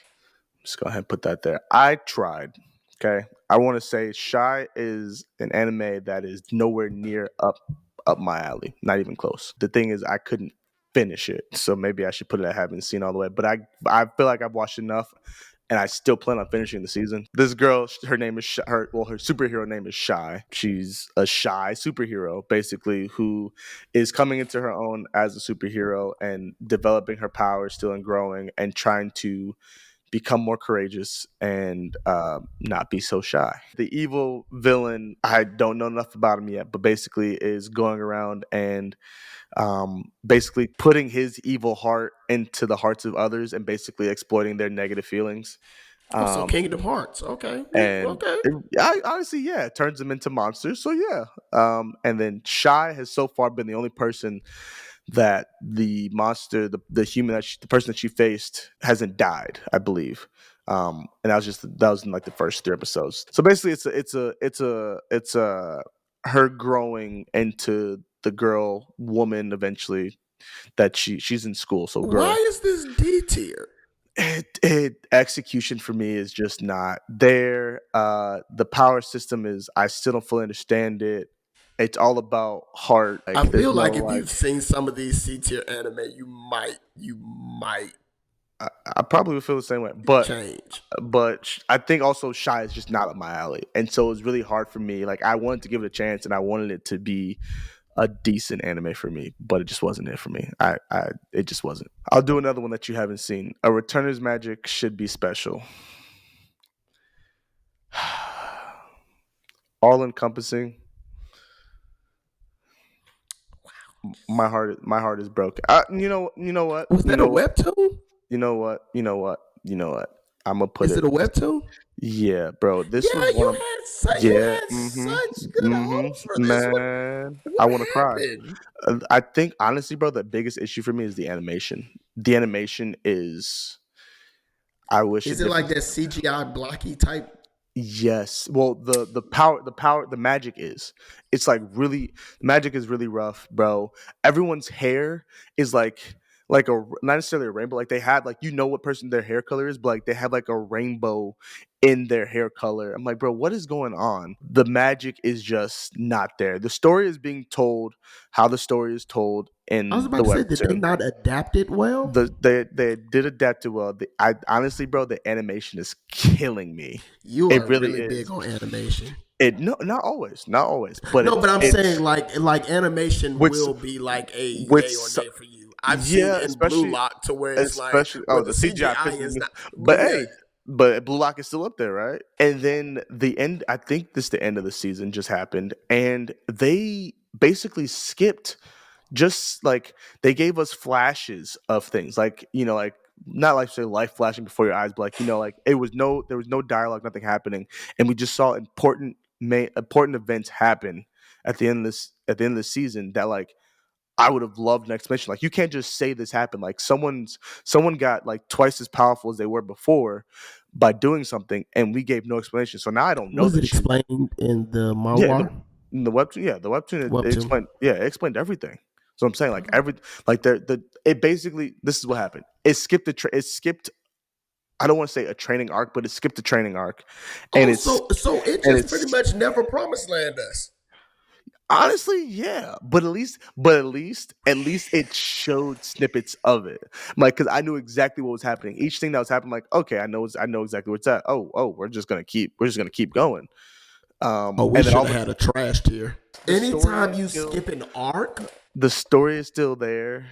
Just go ahead and put that there. I tried. Okay. I want to say Shy is an anime that is nowhere near up my alley. Not even close. The thing is I couldn't finish it. So maybe I should put it I haven't seen all the way. But I feel like I've watched enough and I still plan on finishing the season. This girl, her name is her superhero name is Shy. She's a shy superhero, basically, who is coming into her own as a superhero and developing her powers still and growing and trying to become more courageous and not be so shy. The evil villain, I don't know enough about him yet, but basically is going around and basically putting his evil heart into the hearts of others and basically exploiting their negative feelings. So Kingdom Hearts, okay, And okay. I honestly, yeah, it turns them into monsters. So yeah, and then Shy has so far been the only person that the monster, the human the person that she faced hasn't died, I believe. And that was in like the first 3 episodes. So basically, it's her growing into the woman eventually that she's in school. So girl, Why is this D tier? Execution for me is just not there. The power system is I still don't fully understand it. It's all about heart. I feel like if you've seen some of these C tier anime, you might I probably would feel the same way, but change. But I think also Shy is just not up my alley, and so it's really hard for me. Like I wanted to give it a chance, and I wanted it to be a decent anime for me, but it just wasn't it for me. It just wasn't. I'll do another one that you haven't seen. A Returner's Magic Should Be Special. All encompassing. My heart is broken. You know what? Was that a webtoon? You know what? You know what? You know what? I'm gonna put Is it. it a webtoon? Yeah, bro. This Yeah, was one of. you Yeah. had Mm-hmm. such good Mm-hmm. hopes for this one. Man, I What want to cry. happened? I think honestly, bro, the biggest issue for me is the animation. The animation is. I wish a Is it like different. that CGI blocky type? Yes. Well, the magic is. It's like really magic is really rough, bro. Everyone's hair is like a not necessarily a rainbow. Like they had like what person their hair color is, but like they have like a rainbow in their hair color. I'm like, bro, what is going on? The magic is just not there. The story is being told how the story is told I was in the about to say, did they webtoon. not adapt it well? They did adapt it well. I honestly, bro, the animation is killing me. You It are really really big is. on animation. It no, not always, but No, but I'm saying it's like animation with will be like a with yay or so- nay for you. I've seen yeah, in Blue especially Lock to where it's like especially where oh the the CGI CGI pisses is me. not. But Yeah, hey, but Blue Lock is still up there, right? And then the end. I think this the end of the season just happened, and they basically skipped just like they gave us flashes of things like like not like say life flashing before your eyes but like like there was no dialogue, nothing happening, and we just saw important events happen at the end of the season that like I would have loved an explanation. Like you can't just say this happened. Like someone got like twice as powerful as they were before by doing something, and we gave no explanation. So now I don't know was it this shit. explained in the Yeah, manhwa the webtoon, the webtoon it webtoon? explained, it explained everything. So I'm saying like like the it basically this is what happened. It skipped. I don't want to say a training arc, but it skipped a training arc, and Oh, it's so it and just pretty it's much never promised land us. honestly yeah. But at least it showed snippets of it, like because I knew exactly what was happening. Each thing that was happening, like okay, I know exactly what's at. Oh, we're just gonna keep going. Oh, we And then should all have had a trash tier. the story Anytime is you still skip an arc, the story is still there.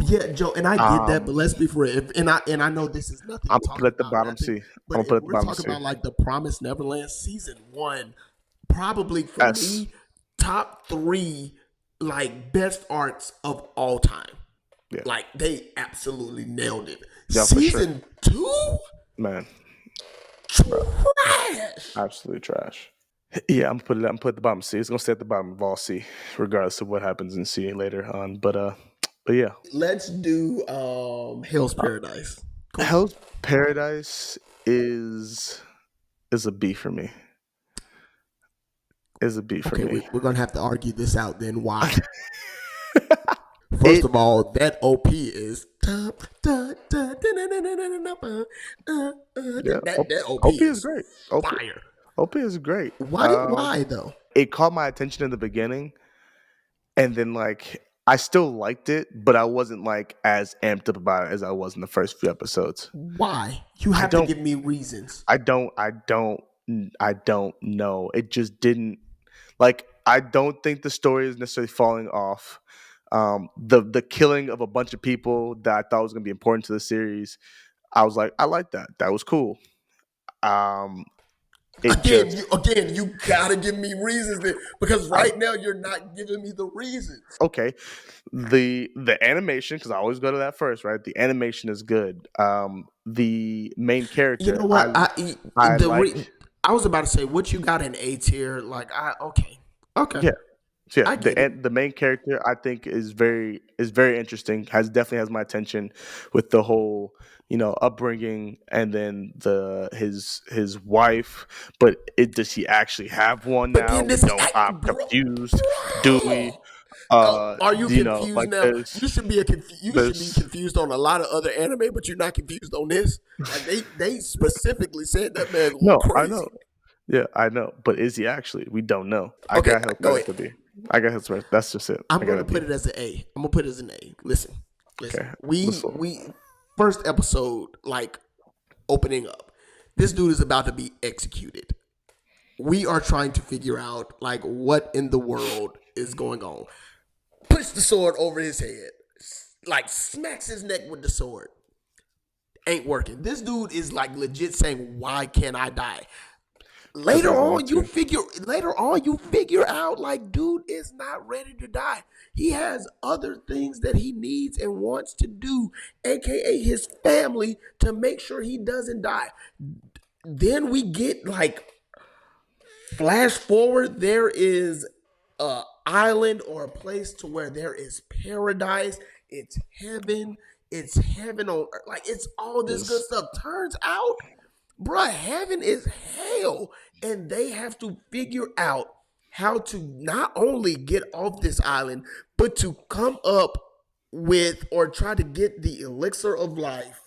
yeah, Joe, and I get that, but Um, let's be for real. And I know this is nothing I'm to gonna talk put it at the about bottom nothing, C. but I'm gonna if put it at the we're bottom talking C. about like the Promised Neverland season 1, probably for S. me, top 3 like best arcs of all time. Yeah, Like they absolutely nailed it. yeah, for sure, Season 2, man. trash. Absolutely trash. Yeah, I'm put at the bottom C. It's gonna stay at the bottom of all C, regardless of what happens in C later on. But yeah, Let's do Hell's Paradise. Cool. Hell's Paradise is is a B for me. Is a B for Okay, me. we're gonna have to argue this out then. Why? First It of all, that OP is yeah. that OP OP is is great. fire. OP is great. Why though? It caught my attention in the beginning, and then like I still liked it, but I wasn't like as amped up about it as I was in the first few episodes. Why? You I have to don't give me reasons. I don't know. It just didn't like I don't think the story is necessarily falling off. The killing of a bunch of people that I thought was gonna be important to the series, I was like, I like that. That was cool. Um it just Again, you gotta give me reasons then, because I, right now you're not giving me the reasons. okay. The animation, because I always go to that first, right? The animation is good. The main You character, know what? I like. I was about to say what you got in A tier. Like okay, Yeah. So yeah, I get it. the main character I think is very interesting. Definitely has my attention with the whole upbringing, and then his wife. But does he actually have one But now? then We this, don't. I'm confused. Do we? bro. Are you confused Like now? You should be you should be there's confused on a lot of other anime, but you're not confused on this. Like they specifically said that man going no, I crazy. know. Yeah, I know. But is he actually? We don't know. I Okay, got Hell's go Paradise to ahead. B. I got Hell's Paradise. That's just it. I'm I got gonna a B. put it as an A. I'm gonna put it as an A. Listen. Okay. Listen. We first episode, like opening up. This dude is about to be executed. We are trying to figure out like what in the world is going on. Puts the sword over his head, like smacks his neck with the sword. Ain't working. This dude is like legit saying, "Why can't I die?" later doesn't on want you to. figure out like dude is not ready to die. He has other things that he needs and wants to do, aka his family, to make sure he doesn't die. Then we get like flash forward, there is a island or a place to where there is paradise. It's heaven. It's heaven on earth. Like it's all this good Yes. stuff. Turns out, bruh, heaven is hell. And they have to figure out how to not only get off this island, but to come up with or try to get the elixir of life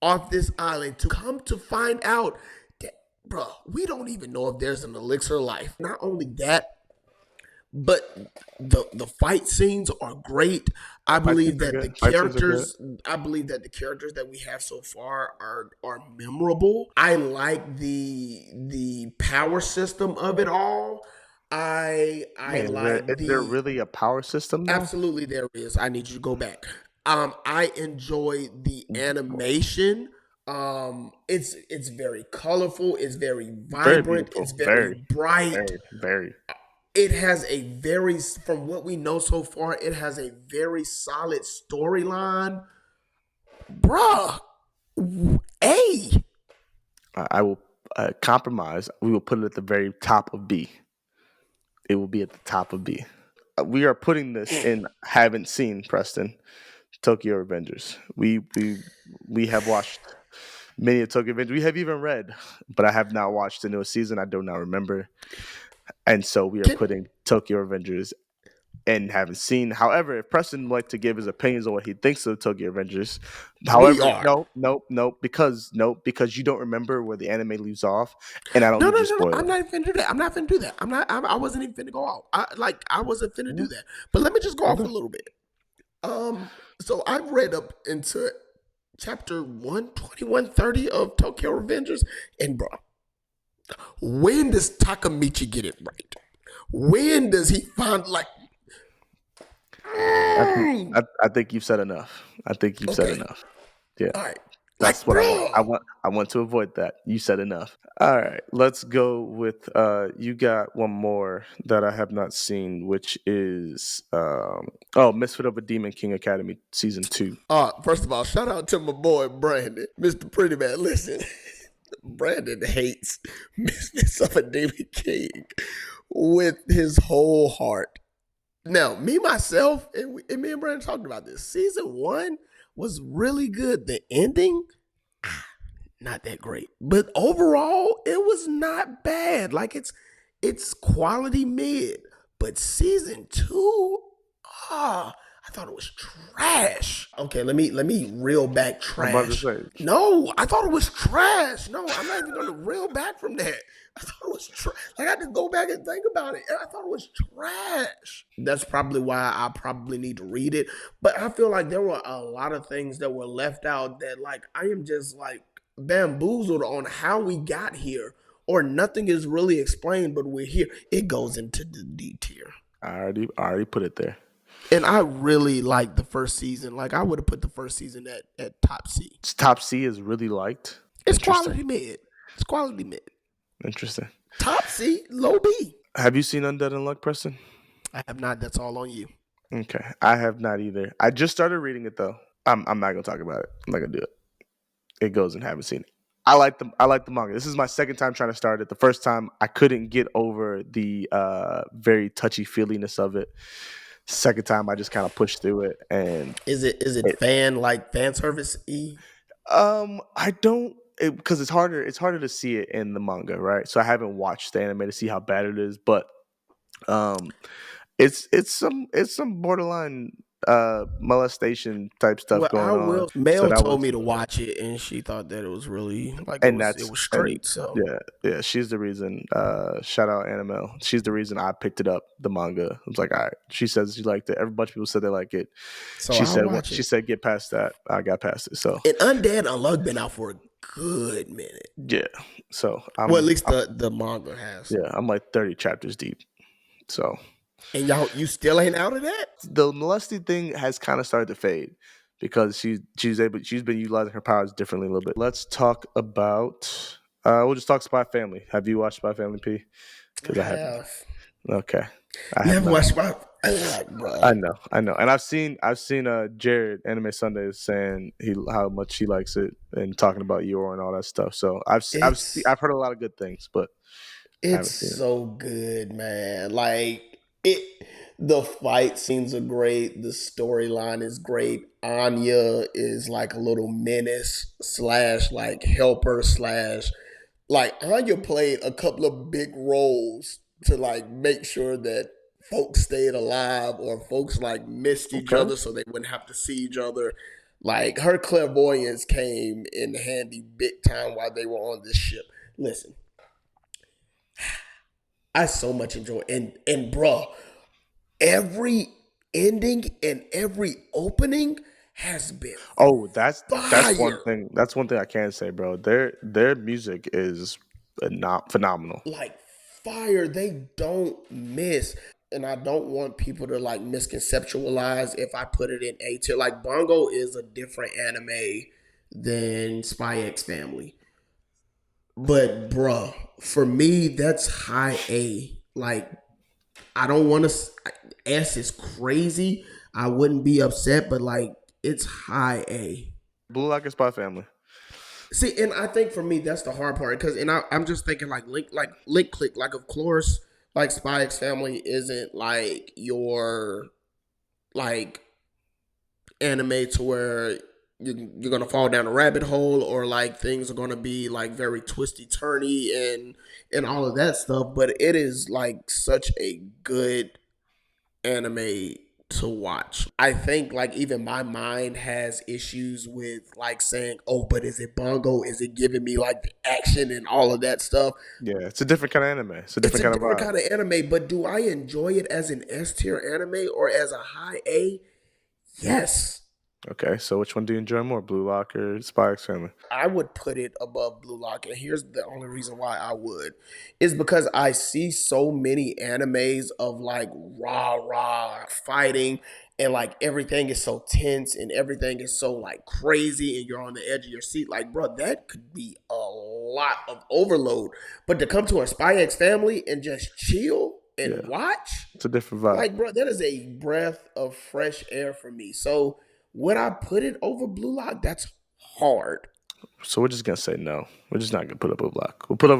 off this island, to come to find out that, bro, we don't even know if there's an elixir of life. Not only that, but the fight scenes are great. I believe scenes are that the good. Fight scenes are good. characters, I believe that the characters that we have so far are memorable. I like the power system of it all. I Man, like is there the really a power system now? absolutely there is. I need you to go back. I enjoy the animation. It's very colorful. It's very Very vibrant. beautiful. It's very bright. Very. It has a very, from what we know so far, it has a very solid storyline. Bruh, A. I will compromise. We will put it at the very top of B. It will be at the top of B. We are putting this in haven't seen, Preston, Tokyo Revengers. We have watched many of Tokyo Revengers. We have even read, but I have not watched the newest season. I do not remember. And so we are putting Tokyo Revengers and haven't seen. However, if Preston would like to give his opinions on what he thinks of Tokyo Revengers, however, no, because you don't remember where the anime leaves off, and I don't need you to spoil I'm it. not even finna do that. I'm not finna do that. I wasn't even finna go off. I wasn't finna do that. But let me just go off a little bit. So I've read up into chapter 120, 130 of Tokyo Revengers, and bro, when does Takamichi get it right? When does he find like? I think you've said enough. I think you've said Okay. enough. Yeah. All right. That's Like, what bro. I want to avoid that. You said enough. All right, let's go with you got one more that I have not seen, which is Misfit of a Demon King Academy season 2. First of all, shout out to my boy Brandon, Mr. Pretty Man. Listen, Brandon hates Misfits of a Demon King with his whole heart. Now, me myself and me and Brandon talked about this. Season 1 was really good. The ending, not that great, but overall, it was not bad. Like it's quality mid. But season 2, I thought it was trash. Okay, let me reel back trash. I'm about to say. No, I thought it was trash. No, I'm not even gonna reel back from that. I thought it was trash. Like I had to go back and think about it. And I thought it was trash. That's probably why I probably need to read it. But I feel like there were a lot of things that were left out that like I am just like bamboozled on how we got here. Or nothing is really explained, but we're here. It goes into the D tier. I already put it there. And I really like the first season. Like I would have put the first season at top C. Top C is really liked. It's quality mid. It's quality mid. Interesting. Top C, low B. Have you seen Undead Unluck, Preston? I have not. That's all on you. Okay, I have not either. I just started reading it though. I'm not gonna talk about it. I'm not gonna do it. It goes and haven't seen it. I like the manga. This is my second time trying to start it. The first time I couldn't get over the very touchy feeliness of it. Second time I just kind of pushed through it. And is it fan service E? I don't, because it's harder to see it in the manga, right? So I haven't watched the anime to see how bad it is, but it's some borderline molestation type stuff going on. Mel told me to watch it, and she thought that it was really like it was straight. So yeah, she's the reason. Shout out Annamel. She's the reason I picked it up, the manga. I was like, all right. She says she liked it. Every bunch of people said they like it. So she said get past that. I got past it. So and Undead Unluck been out for a good minute. Yeah. So at least the manga has. Yeah, I'm like 30 chapters deep. So. And you still ain't out of that? The molesting thing has kind of started to fade because she's been utilizing her powers differently a little bit. Let's talk about We'll just talk Spy Family. Have you watched Spy Family, P? Because I I haven't. have. Okay, I You have ever not. watched my? Bro. I know, and I've seen Jared Anime Sundays saying how much he likes it and talking about Eeyore and all that stuff. So It's I've heard a lot of good things, but I it's haven't seen it. so good, man. Like it. The fight scenes are great. The storyline is great. Anya is like a little menace slash like helper slash like Anya played a couple of big roles to like make sure that folks stayed alive or folks like missed each Okay, other so they wouldn't have to see each other. Like her clairvoyance came in handy big time while they were on this ship. Listen, I so much enjoy and bruh, every ending and every opening has been oh, that's one fire. thing. That's one thing I can say, bro. Their music is not phenomenal. Like fire. They don't miss. And I don't want people to like misconceptualize if I put it in A tier. Like Bongo is a different anime than Spy X Family. But bruh, for me, that's high A. Like I don't want to. S is crazy. I wouldn't be upset, but like it's high A. Blue Lock and Spy Family. See, and I think for me that's the hard part because, and I'm just thinking like link click, like of course, like Spy X Family isn't like your like anime to where you're gonna fall down a rabbit hole or like things are gonna be like very twisty turny and all of that stuff, but it is like such a good anime to watch. I think like even my mind has issues with like saying, "Oh, but is it Bongo? Is it giving me like the action and all of that stuff?" Yeah, it's a different kind of anime. It's a It's different a kind of different vibe. kind of anime, but do I enjoy it as an S tier anime or as a high A? Yes. Okay, so which one do you enjoy more, Blue Lock or Spy X Family? I would put it above Blue Lock, and here's the only reason why I would is because I see so many animes of like rah rah fighting, and like everything is so tense and everything is so like crazy, and you're on the edge of your seat. Like, bro, that could be a lot of overload. But to come to a Spy X Family and just chill and Yeah, watch, it's a different vibe. like, bro, that is a breath of fresh air for me. So, would I put it over Blue Lock? That's hard. So we're just gonna say no. We're just not gonna put up a block. We'll put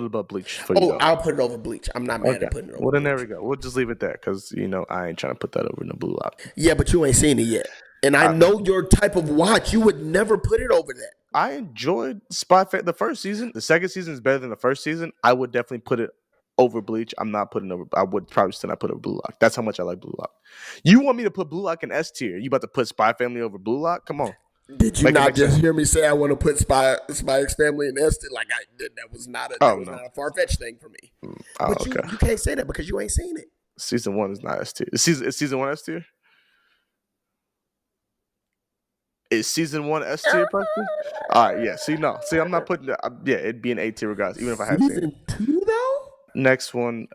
it above Bleach for you Oh, though. I'll put it over Bleach. I'm not mad Okay. at putting it over Well then there we Bleach. go. We'll just leave it there because I ain't trying to put that over in the Blue Lock. Yeah, but you ain't seen it yet. And I I, know your type of watch. You would never put it over that. I enjoyed the first season. The second season is better than the first season. I would definitely put it over Bleach. I'm not putting over. I would probably still not put it over Blue Lock. That's how much I like Blue Lock. You want me to put Blue Lock in S tier? You about to put Spy Family over Blue Lock? Come on, Did you make it not make just sense. hear me say I want to put Spy X Family in Eston? Like that was not a Oh no. far fetched thing for me. Oh But okay. you can't say that because you ain't seen it. Season 1 is not S tier. Is season 1 S tier? Is season 1 S tier, Preston? All right, yeah. See, I'm not putting that. Yeah, it'd be an A tier regardless, even if I have seen it. Season 2 though. Next one,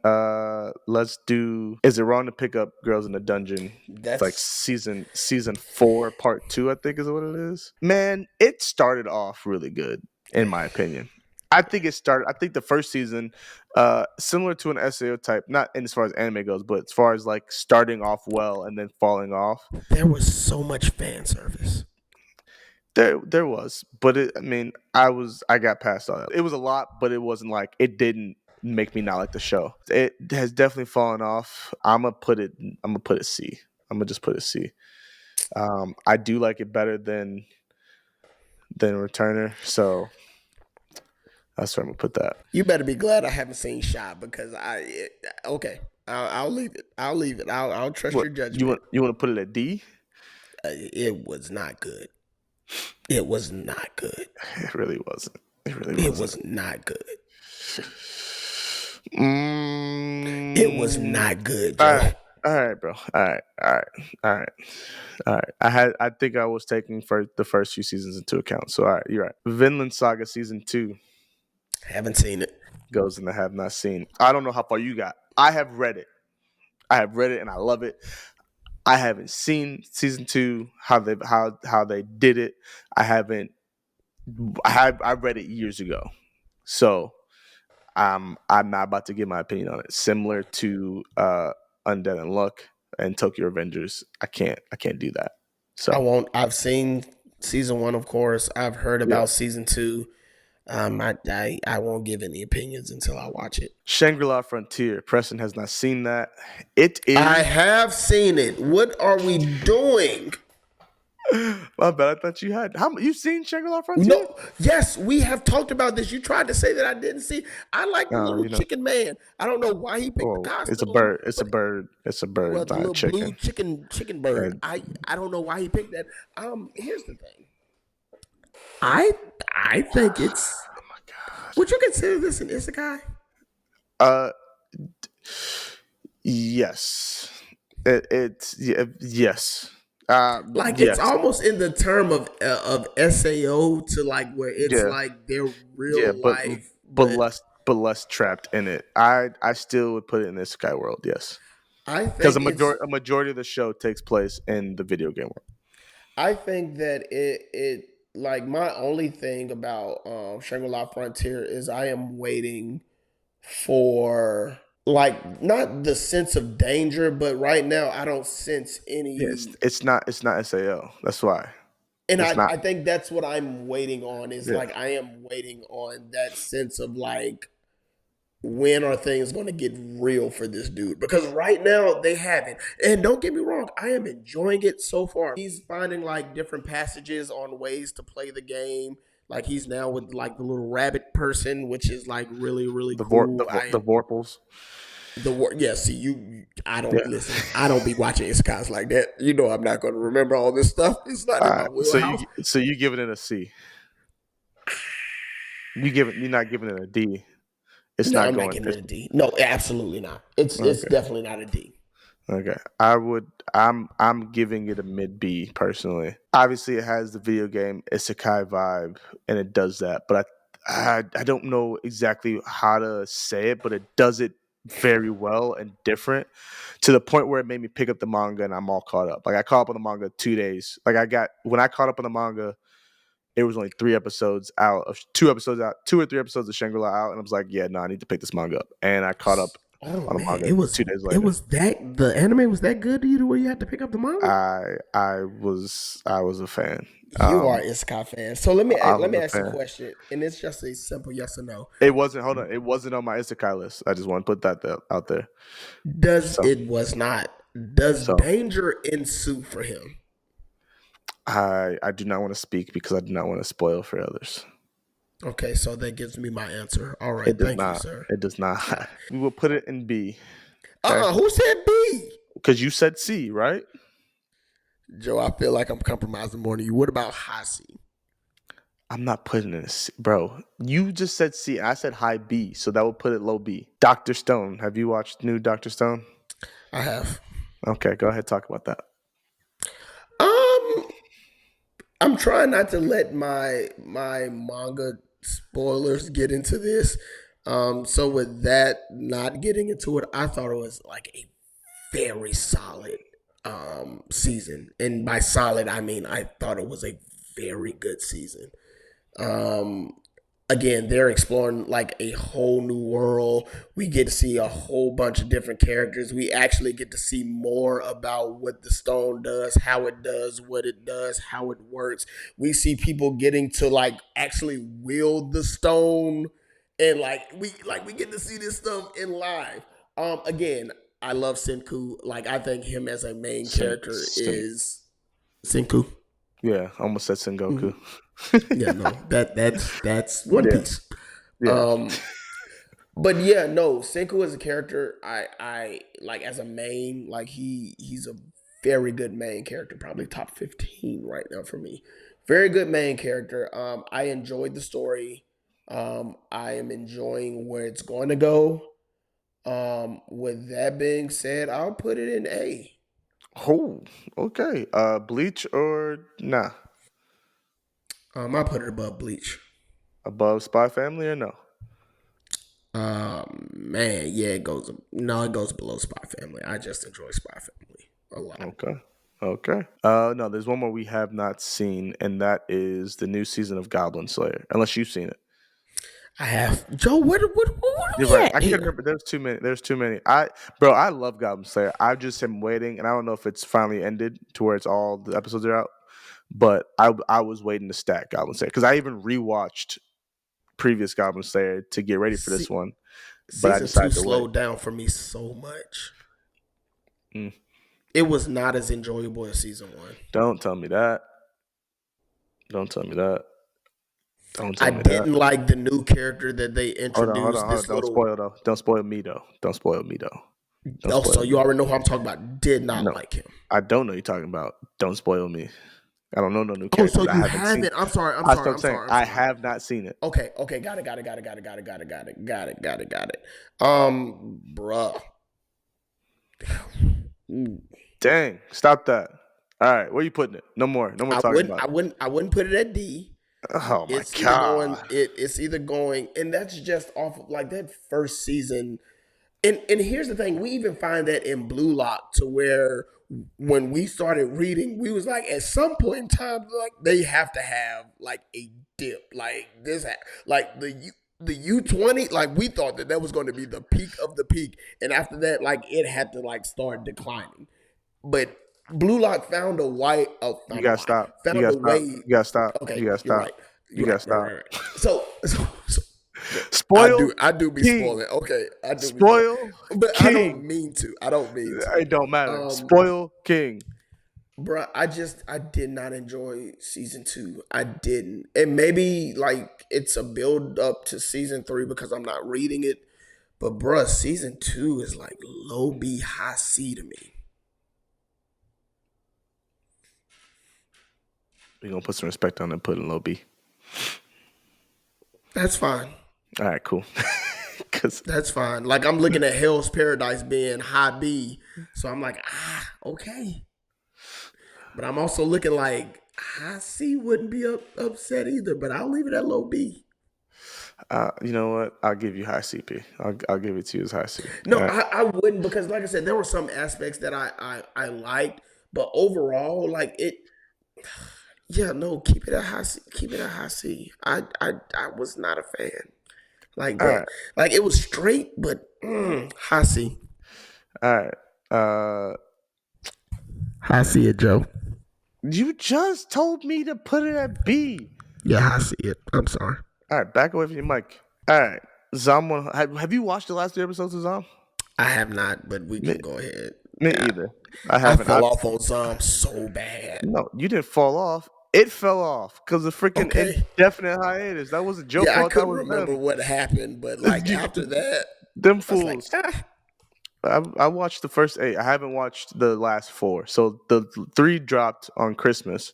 let's do. Is it wrong to pick up Girls in the Dungeon? It's like That's season 4, part 2. I think is what it is. Man, it started off really good, in my opinion. I think the first season, similar to an SAO type, not in as far as anime goes, but as far as like starting off well and then falling off. there was so much fan service. There was, but I got past all that. It was a lot, but it wasn't like it didn't make me not like the show. It has definitely fallen off. I'm gonna put it C. I'm gonna just put it C. I do like it better than Returner, so that's where I'm gonna put that. You better be glad I haven't seen Shot because okay. I'll leave it. I'll trust What your judgment. you want to put it at D? It was not good. It was not good. It really wasn't. It was not good. Mm, It was not good, All Joe. right, all right, bro. All right. I think I was taking for the first few seasons into account. So all right, you're right. Vinland Saga season 2 Haven't seen it. goes in the have not seen. I don't know how far you got. I have read it. And I love it. I haven't seen season 2, how they did it. I read it years ago. So I'm not about to give my opinion on it. Similar to Undead Unluck and Tokyo Revengers, I can't do that. I So won't. I've seen season one, of course. I've heard yeah, about season two. I won't give any opinions until I watch it. Shangri-La Frontier. Preston has not seen that. It is. I have seen it. What are we doing? My bad. I thought you had. You seen Shangri-La Frontier? No, yes, we have talked about this. You tried to say that I didn't see. I like the No, little chicken man. I don't know why he picked the costume. it's a bird. It's a bird. It's a bird. Well, the Not a little blue chicken. chicken bird. And- I don't know why he picked that. Here's the thing. I think it's. Oh my god. Would you consider this an isekai? Uh, yes. Yes. Like yes. it's almost in the term of SAO to like where it's Yeah. like their real Yeah, life, but less trapped in it. I still would put it in the Sky world. Yes, I think because it's- a majority of the show takes place in the video game world. I think that it like my only thing about Shangri-La Frontier is I am waiting for like not the sense of danger, but right now I don't sense any. Yes, it's not SAO. That's why. And it's not. I think that's what I'm waiting on is Yeah. like I am waiting on that sense of like when are things going to get real for this dude? Because right now they haven't. And don't get me wrong, I am enjoying it so far. He's finding like different passages on ways to play the game. Like he's now with like the little rabbit person, which is like really really The cool. the Vorpals. Yeah, see you. I don't Yeah. listen. I don't be watching isekais like that. You know, I'm not going to remember all this stuff. It's not in my wheelhouse. So you giving it a C? You're not giving it a D. It's No, not I'm going. not giving it a D. No, absolutely not. It's definitely not a D. Okay, I'm giving it a mid B personally. Obviously, it has the video game isekai vibe, and it does that. But I don't know exactly how to say it, but it does it very well and different to the point where it made me pick up the manga, and I'm all caught up. Like I caught up on the manga 2 days. Like when I caught up on the manga, it was only 3 episodes out of 2 episodes out, 2 or 3 episodes of Shangri-La out, and I was like, yeah, no, I need to pick this manga up, and I caught up. Oh on the man, manga it was 2 days later. It was that the anime was that good to you to where you had to pick up the manga. I was a fan. You are an isekai fan. So let me I'm let me a ask you a fan. question, and it's just a simple yes or no. It wasn't. Hold on. It wasn't on my isekai list. I just want to put that out there. It was not. Does So- danger ensue for him? I do not want to speak because I do not want to spoil for others. Okay, so that gives me my answer. All right, It does thank not. you, sir. It does not. We will put it in B Who said B? because you said C, right? Joe, I feel like I'm compromising more than you. What about Hasi? I'm not putting it in C, bro. You just said C. I said high B, so that would put it low B. Dr. Stone. Have you watched new Dr. Stone? I have. Okay, go ahead. Talk about that. I'm trying not to let my manga spoilers get into this. So with that not getting into it, I thought it was like a very solid season. And by solid, I mean I thought it was a very good season. Again, they're exploring like a whole new world. We get to see a whole bunch of different characters. We actually get to see more about what the stone does, how it does, what it does, how it works. We see people getting to like actually wield the stone, and we get to see this stuff in live. Again, I love Senku. Like I think him as a main character is Senku. Yeah, almost said Sengoku. Yeah, no, that's One Yeah. Piece. Yeah. But yeah, no, Senku as a character, I like as a main, like he's a very good main character, probably top 15 right now for me. Very good main character. I enjoyed the story. I am enjoying where it's going to go. With that being said, I'll put it in A. Oh, okay. Bleach or nah? I put it above Bleach. Above Spy Family or no? Man, yeah, it goes below Spy Family. I just enjoy Spy Family a lot. Okay. No, there's one more we have not seen, and that is the new season of Goblin Slayer. Unless you've seen it. I have Joe. What are You're we right. at I can't here? remember. There's too many. There's too many. I love Goblin Slayer. I just am waiting, and I don't know if it's finally ended to where it's all the episodes are out. But I was waiting to stack Goblin Slayer because I even rewatched previous Goblin Slayer to get ready for this Se- one. But I Season two decided to wait. slowed down for me so much. Mm. It was not as enjoyable as season one. Don't tell me that. Don't tell me that. Don't I tell me that. didn't like the new character that they Hold on, introduced. hold on. This Don't little. spoil though. Don't spoil me though. Don't spoil me though. Don't Oh, spoil so me. you already know who I'm talking about. Did not No. like him. I don't know what you're talking about. Don't spoil me. I don't know no new Oh, characters. so you I haven't seen. haven't? I'm sorry. I'm That's sorry. what I'm saying. I'm I sorry. have not seen it. Okay. Got it. Bruh. Dang, stop that. All right, where you putting it? No more. No more I talking about it. wouldn't put it at D. Oh my It's either going. god. It's either going, and that's just off of like that first season. And here's the thing: we even find that in Blue Lock, to where when we started reading, we was like, at some point in time, like they have to have like a dip, like this, like the U20, like we thought that was going to be the peak of the peak, and after that, like it had to like start declining. But Blue Lock found a white. Oh, You gotta stop. Found You gotta a stop. way. You gotta stop. Okay, You gotta you're stop. right. You gotta stop. Right. So Spoil. I do be King. spoiling. Okay, I do. Spoil. But King. I don't mean to. It don't matter. Spoil King. Bruh, I did not enjoy season 2. I didn't. And maybe like it's a build up to season 3 because I'm not reading it. But bruh, season 2 is like low B high C to me. We're gonna put some respect on and put in low B. That's fine. All right, cool. Cause That's fine. Like I'm looking at Hell's Paradise being high B. So I'm like, okay. But I'm also looking like high C wouldn't be upset either, but I'll leave it at low B. you know what? I'll give you high CP. I'll give it to you as high C. No, All right. I wouldn't, because like I said, there were some aspects that I liked, but overall, like it. Yeah, no, keep it at high C. Keep it at high C. I was not a fan. Like, All but, right. like it was straight, but high C. All right. High C it, Joe. You just told me to put it at B. Yeah, I see it. I'm sorry. All right, back away from your mic. All right, Zom. Have you watched the last 3 episodes of Zom? I have not, but we can go ahead. Me either. I I haven't. fell off on Zom so bad. No, you didn't fall off. It fell off because of freaking Okay. indefinite hiatus. That wasn't Joe Yeah, I fault. That couldn't was remember them. what happened, but like after that, Them I was like, fools. I watched the first 8. I haven't watched the last 4. So the 3 dropped on Christmas.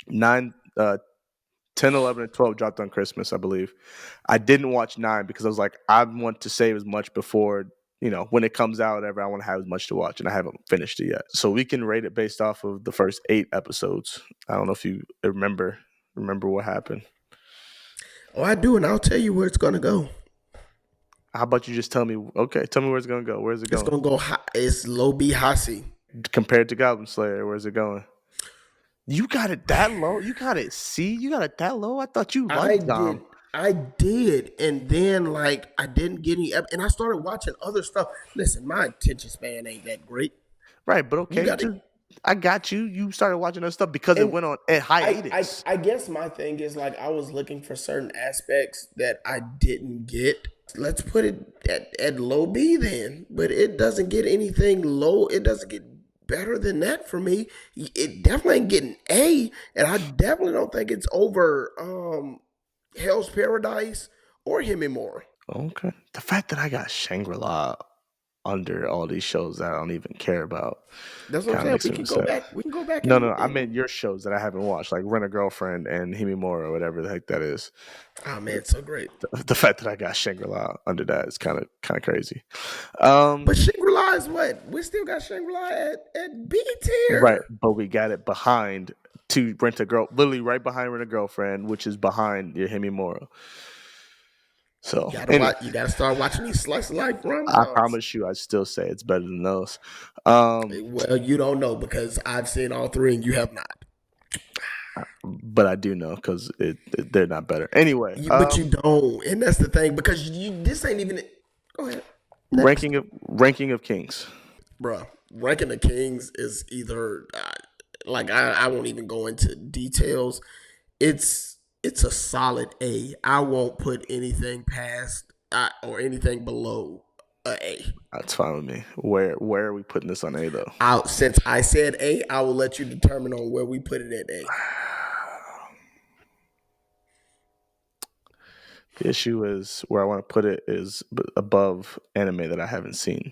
9, 10, 11, and 12 dropped on Christmas, I believe. I didn't watch 9 because I was like, I want to save as much before, when it comes out, whatever. I want to have as much to watch, and I haven't finished it yet. So we can rate it based off of the first 8 episodes. I don't know if you remember what happened. oh, I do, and I'll tell you where it's gonna go. How about you just tell me? Okay, tell me where it's gonna go. Where's it It's going? gonna go high. It's low B high C. Compared to Goblin Slayer, where's it going? You got it that low? You got it C? You got it that low? I thought you liked Dom. I did, and then like I didn't get any, and I started watching other stuff. Listen, my attention span ain't that great. Right, but okay, got it. I got you. You started watching other stuff because it And went on at hiatus. I guess my thing is like I was looking for certain aspects that I didn't get. Let's put it at low B then, but it doesn't get anything low. It doesn't get better than that for me. It definitely ain't getting A, and I definitely don't think it's over Hell's Paradise or Himimura. Okay. The fact that I got Shangri-La under all these shows that I don't even care about. That's what I'm Kinda saying. makes We me can go upset. back. We can go back. No, and- I meant your shows that I haven't watched, like Rent a Girlfriend and Himimura or whatever the heck that is. Oh man, it's so great. The fact that I got Shangri-La under that is kind of crazy. But Shangri-La is what? We still got Shangri-La at B tier. Right, but we got it behind to literally right behind Rent a Girlfriend, which is behind your Himimura. So You gotta start watching these slice of life rom-coms. I promise you, I'd still say it's better than those. Well, you don't know because I've seen all 3 and you have not. but I do know because they're not better. Anyway, But you don't, and that's the thing because this ain't even. Go ahead. Next. ranking of kings. Bruh, ranking the Kings is either like I won't even go into details. It's a solid A. I won't put anything past or anything below a A. That's fine with me. Where are we putting this on A though? Since I said A, I will let you determine on where we put it at A. The issue is where I want to put it is above anime that I haven't seen.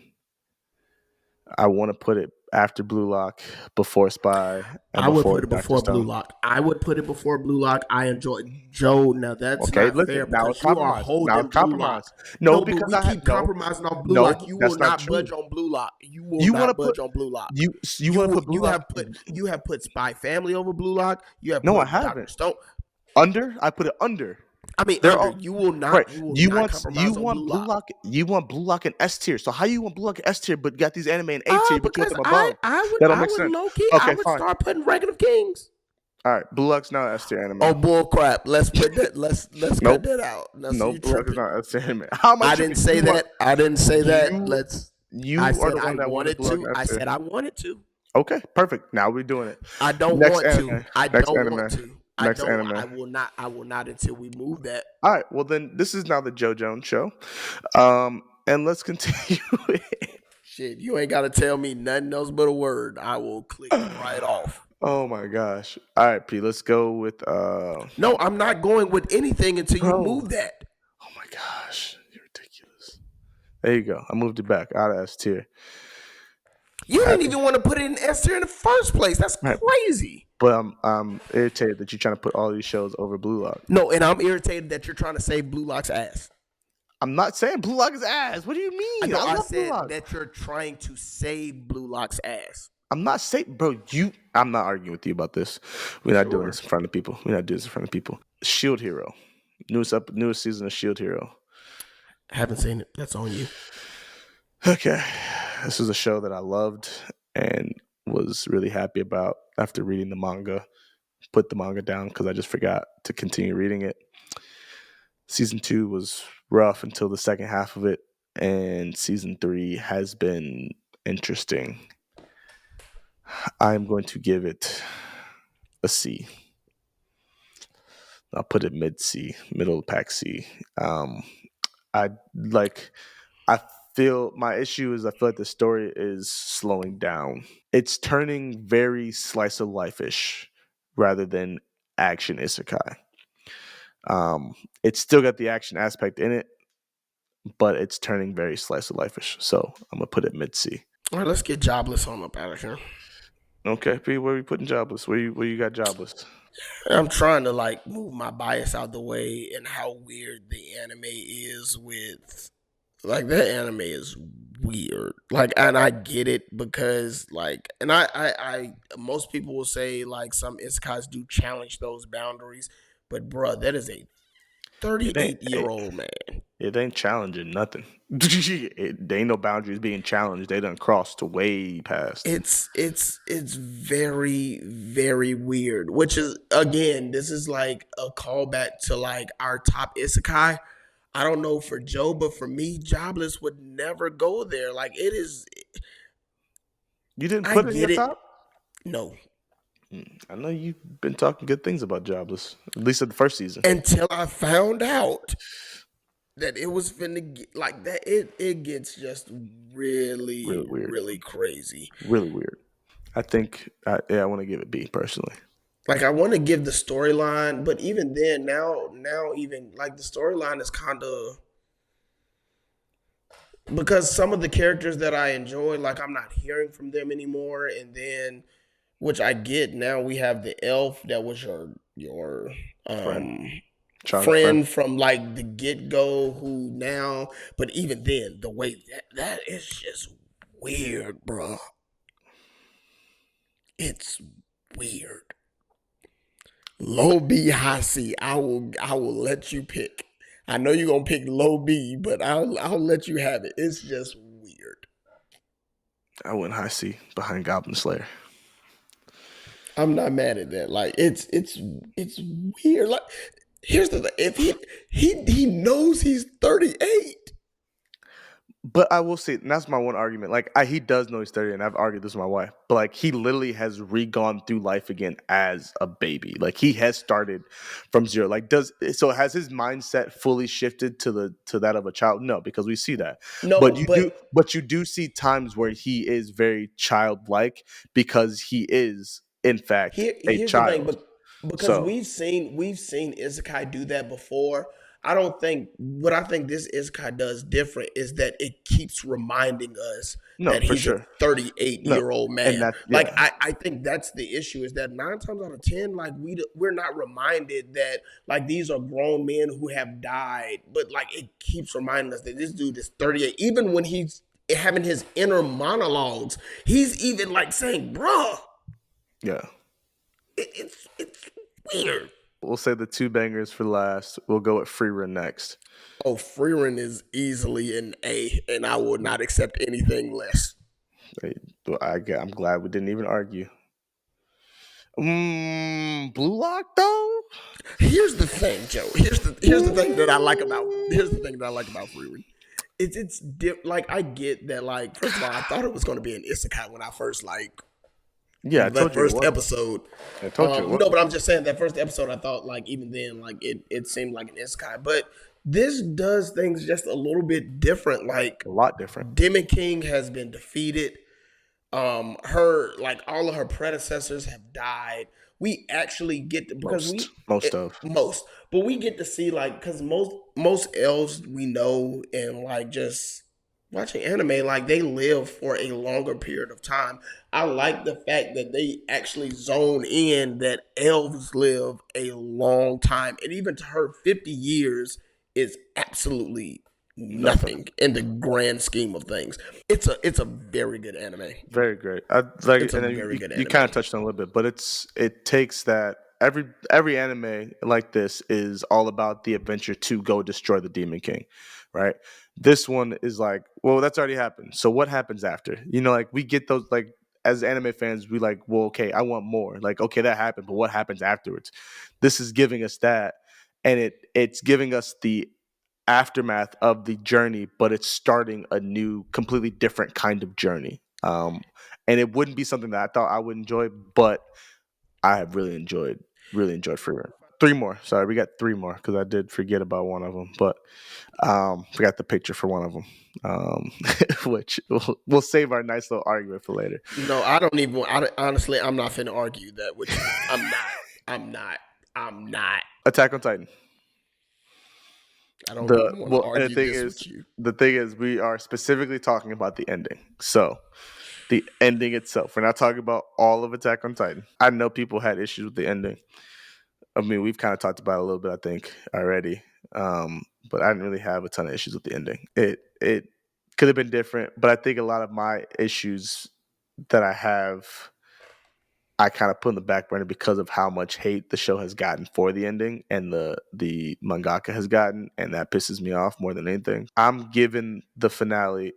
I want to put it after Blue Lock, before Spy, and I would before put it Dr. before Blue Stone. Lock. I would put it before Blue Lock. I enjoy Joe. Now that's Okay, not fair listen. Now because it's you are compromise. Now holding it's Blue compromise. Lock. No, but because we I keep have no. compromising on Blue No, Lock. You that's will not not true. budge on Blue Lock. You will You not want to budge put on Blue Lock. you want to put Blue Lock You have put Spy Family over Blue Lock. You have No, put I Dr. haven't. Stone. Under? I put it under. I mean, They're under, all you will not. right. You will You not want compromise on Blue Lock. You want Blue Lock and S tier. So how you want Blue Lock and S tier, but you got these anime in A tier, but you put Because them above? That don't I make would sense. low key. Okay, I would fine. start putting Ranking of Kings. All right, Blue Lock's not S tier anime. Oh bull crap! Let's put that. Let's Nope. cut that out. No, so No, you Blue Lock is tripping. not S tier anime. How am I I tripping? didn't say You that. want- I didn't say that. You- Let's. You I are said the I one that wanted Blue Lock to. S I tier. said I wanted to. Okay, perfect. Now we're doing it. I don't Next want anime. to. I Next don't anime. want to. Next I don't. anime. I will not. I will not until we move that. All right. Well, then this is now the Joe Jones show, and let's continue. Shit, you ain't got to tell me nothing else but a word. I will click right off. Oh my gosh! All right, P. Let's go with. No, I'm not going with anything until you Bro. move that. Oh my gosh! You're ridiculous. There you go. I moved it back out of S tier. You didn't even want to put it in S tier in the first place. That's Right. crazy. But I'm irritated that you're trying to put all these shows over Blue Lock. No, and I'm irritated that you're trying to save Blue Lock's ass. I'm not saying Blue Lock is ass. What do you mean? I know I love Blue said Lock. that you're trying to save Blue Lock's ass. I'm not saying, bro. I'm not arguing with you about this. We're not doing Sure. this in front of people. We're not doing this in front of people. Shield Hero, newest season of Shield Hero. Haven't seen it. That's on you. Okay, this is a show that I loved and was really happy about after reading the manga. Put the manga down because I just forgot to continue reading it. Season 2 was rough until the second half of it, and season 3 has been interesting. I'm going to give it a C. I'll put it mid C, middle pack C. I feel my issue is I feel like the story is slowing down. It's turning very slice of life-ish rather than action isekai. It's still got the action aspect in it, but it's turning very slice of life-ish. So I'm gonna put it mid C. All right, let's get Jobless on up out of here. Okay, P, where are we putting Jobless? Where you got Jobless? I'm trying to like move my bias out the way and how weird the anime is with like that anime is weird. Like, and I get it because like, and I most people will say like some isekais do challenge those boundaries, but bruh, that is a 38-year-old man. It ain't challenging nothing. There ain't no boundaries being challenged. They done crossed to way past. It's very, very weird. Which is again, this is like a callback to like our top isekai. I don't know for Joe, but for me, Jobless would never go there. Like it is. You didn't I put it in get your it. top? No, I know you've been talking good things about Jobless, at least at the first season. until I found out that it was finna get like that. It gets just really, Really weird. really crazy. Really weird. I think, I want to give it B personally. Like I want to give the storyline, but even then, now even like the storyline is kind of because some of the characters that I enjoyed, like I'm not hearing from them anymore, and then which I get now we have the elf that was your Charlie friend from like the get go, who now, but even then, the way that is just weird, bro. It's weird. Low B, high C. I will let you pick. I know you're gonna pick low B, but I'll let you have it. It's just weird. I went high C behind Goblin Slayer. I'm not mad at that. Like it's weird. Like here's the thing: if he knows he's 38. But I will say, and that's my one argument. Like, he does know he's 30, and I've argued this with my wife. But like, he literally has gone through life again as a baby. Like, he has started from zero. Like, has his mindset fully shifted to that of a child? No, because we see that. No, But but you do see times where he is very childlike because he is, in fact, a here's the thing, child. but because So we've seen Izakai do that before. I don't think what I think this Izakai does different is that it keeps reminding us no, that for he's a sure, 38 no, year old and man. that Like yeah, I think that's the issue is that 9 times out of 10, like we're not reminded that like these are grown men who have died, but like it keeps reminding us that this dude is 38. Even when he's having his inner monologues, he's even like saying, "Bruh." yeah. It's weird. We'll say the two bangers for last. We'll go with Free Run next. Oh, Freeman is easily an A, and I will not accept anything less. I'm glad we didn't even argue. Blue Lock though. Here's the thing, Joe. Here's the thing that I like about Freeman. Like I get that. Like first of all, I thought it was going to be an isekai when I first Yeah, I that told you it first was. episode. I told you it was. No, but I'm just saying that first episode. I thought like even then like it seemed like an isekai, but this does things just a little bit different. Like A lot different. Demon King has been defeated. Her like all of her predecessors have died. We actually get to because but we get to see like because most elves we know and like just watching anime like they live for a longer period of time. I like the fact that they actually zone in that elves live a long time, and even to her, 50 years is absolutely Nothing. nothing in the grand scheme of things. It's a very good anime. Very great. I like, It's a and then very good you anime. kind of touched on it a little bit, but it takes that every anime like this is all about the adventure to go destroy the Demon King, right? This one is like, well, that's already happened. So what happens after? Like we get those like as anime fans, we like, well, okay, I want more. Like, okay, that happened, but what happens afterwards? This is giving us that, and it's giving us the aftermath of the journey, but it's starting a new, completely different kind of journey. And it wouldn't be something that I thought I would enjoy, but I have really enjoyed Free Run. Three more. Sorry, we got three more because I did forget about one of them, but forgot the picture for one of them, which we'll save our nice little argument for later. No, I don't even. Honestly, I'm not finna argue that with you. I'm not. Attack on Titan. I don't even want to argue this with you. The thing is, we are specifically talking about the ending. So, the ending itself. We're not talking about all of Attack on Titan. I know people had issues with the ending. I mean, we've kind of talked about it a little bit, I think, already. But I didn't really have a ton of issues with the ending. It could have been different, but I think a lot of my issues that I have, I kind of put in the back burner because of how much hate the show has gotten for the ending and the mangaka has gotten, and that pisses me off more than anything. I'm giving the finale.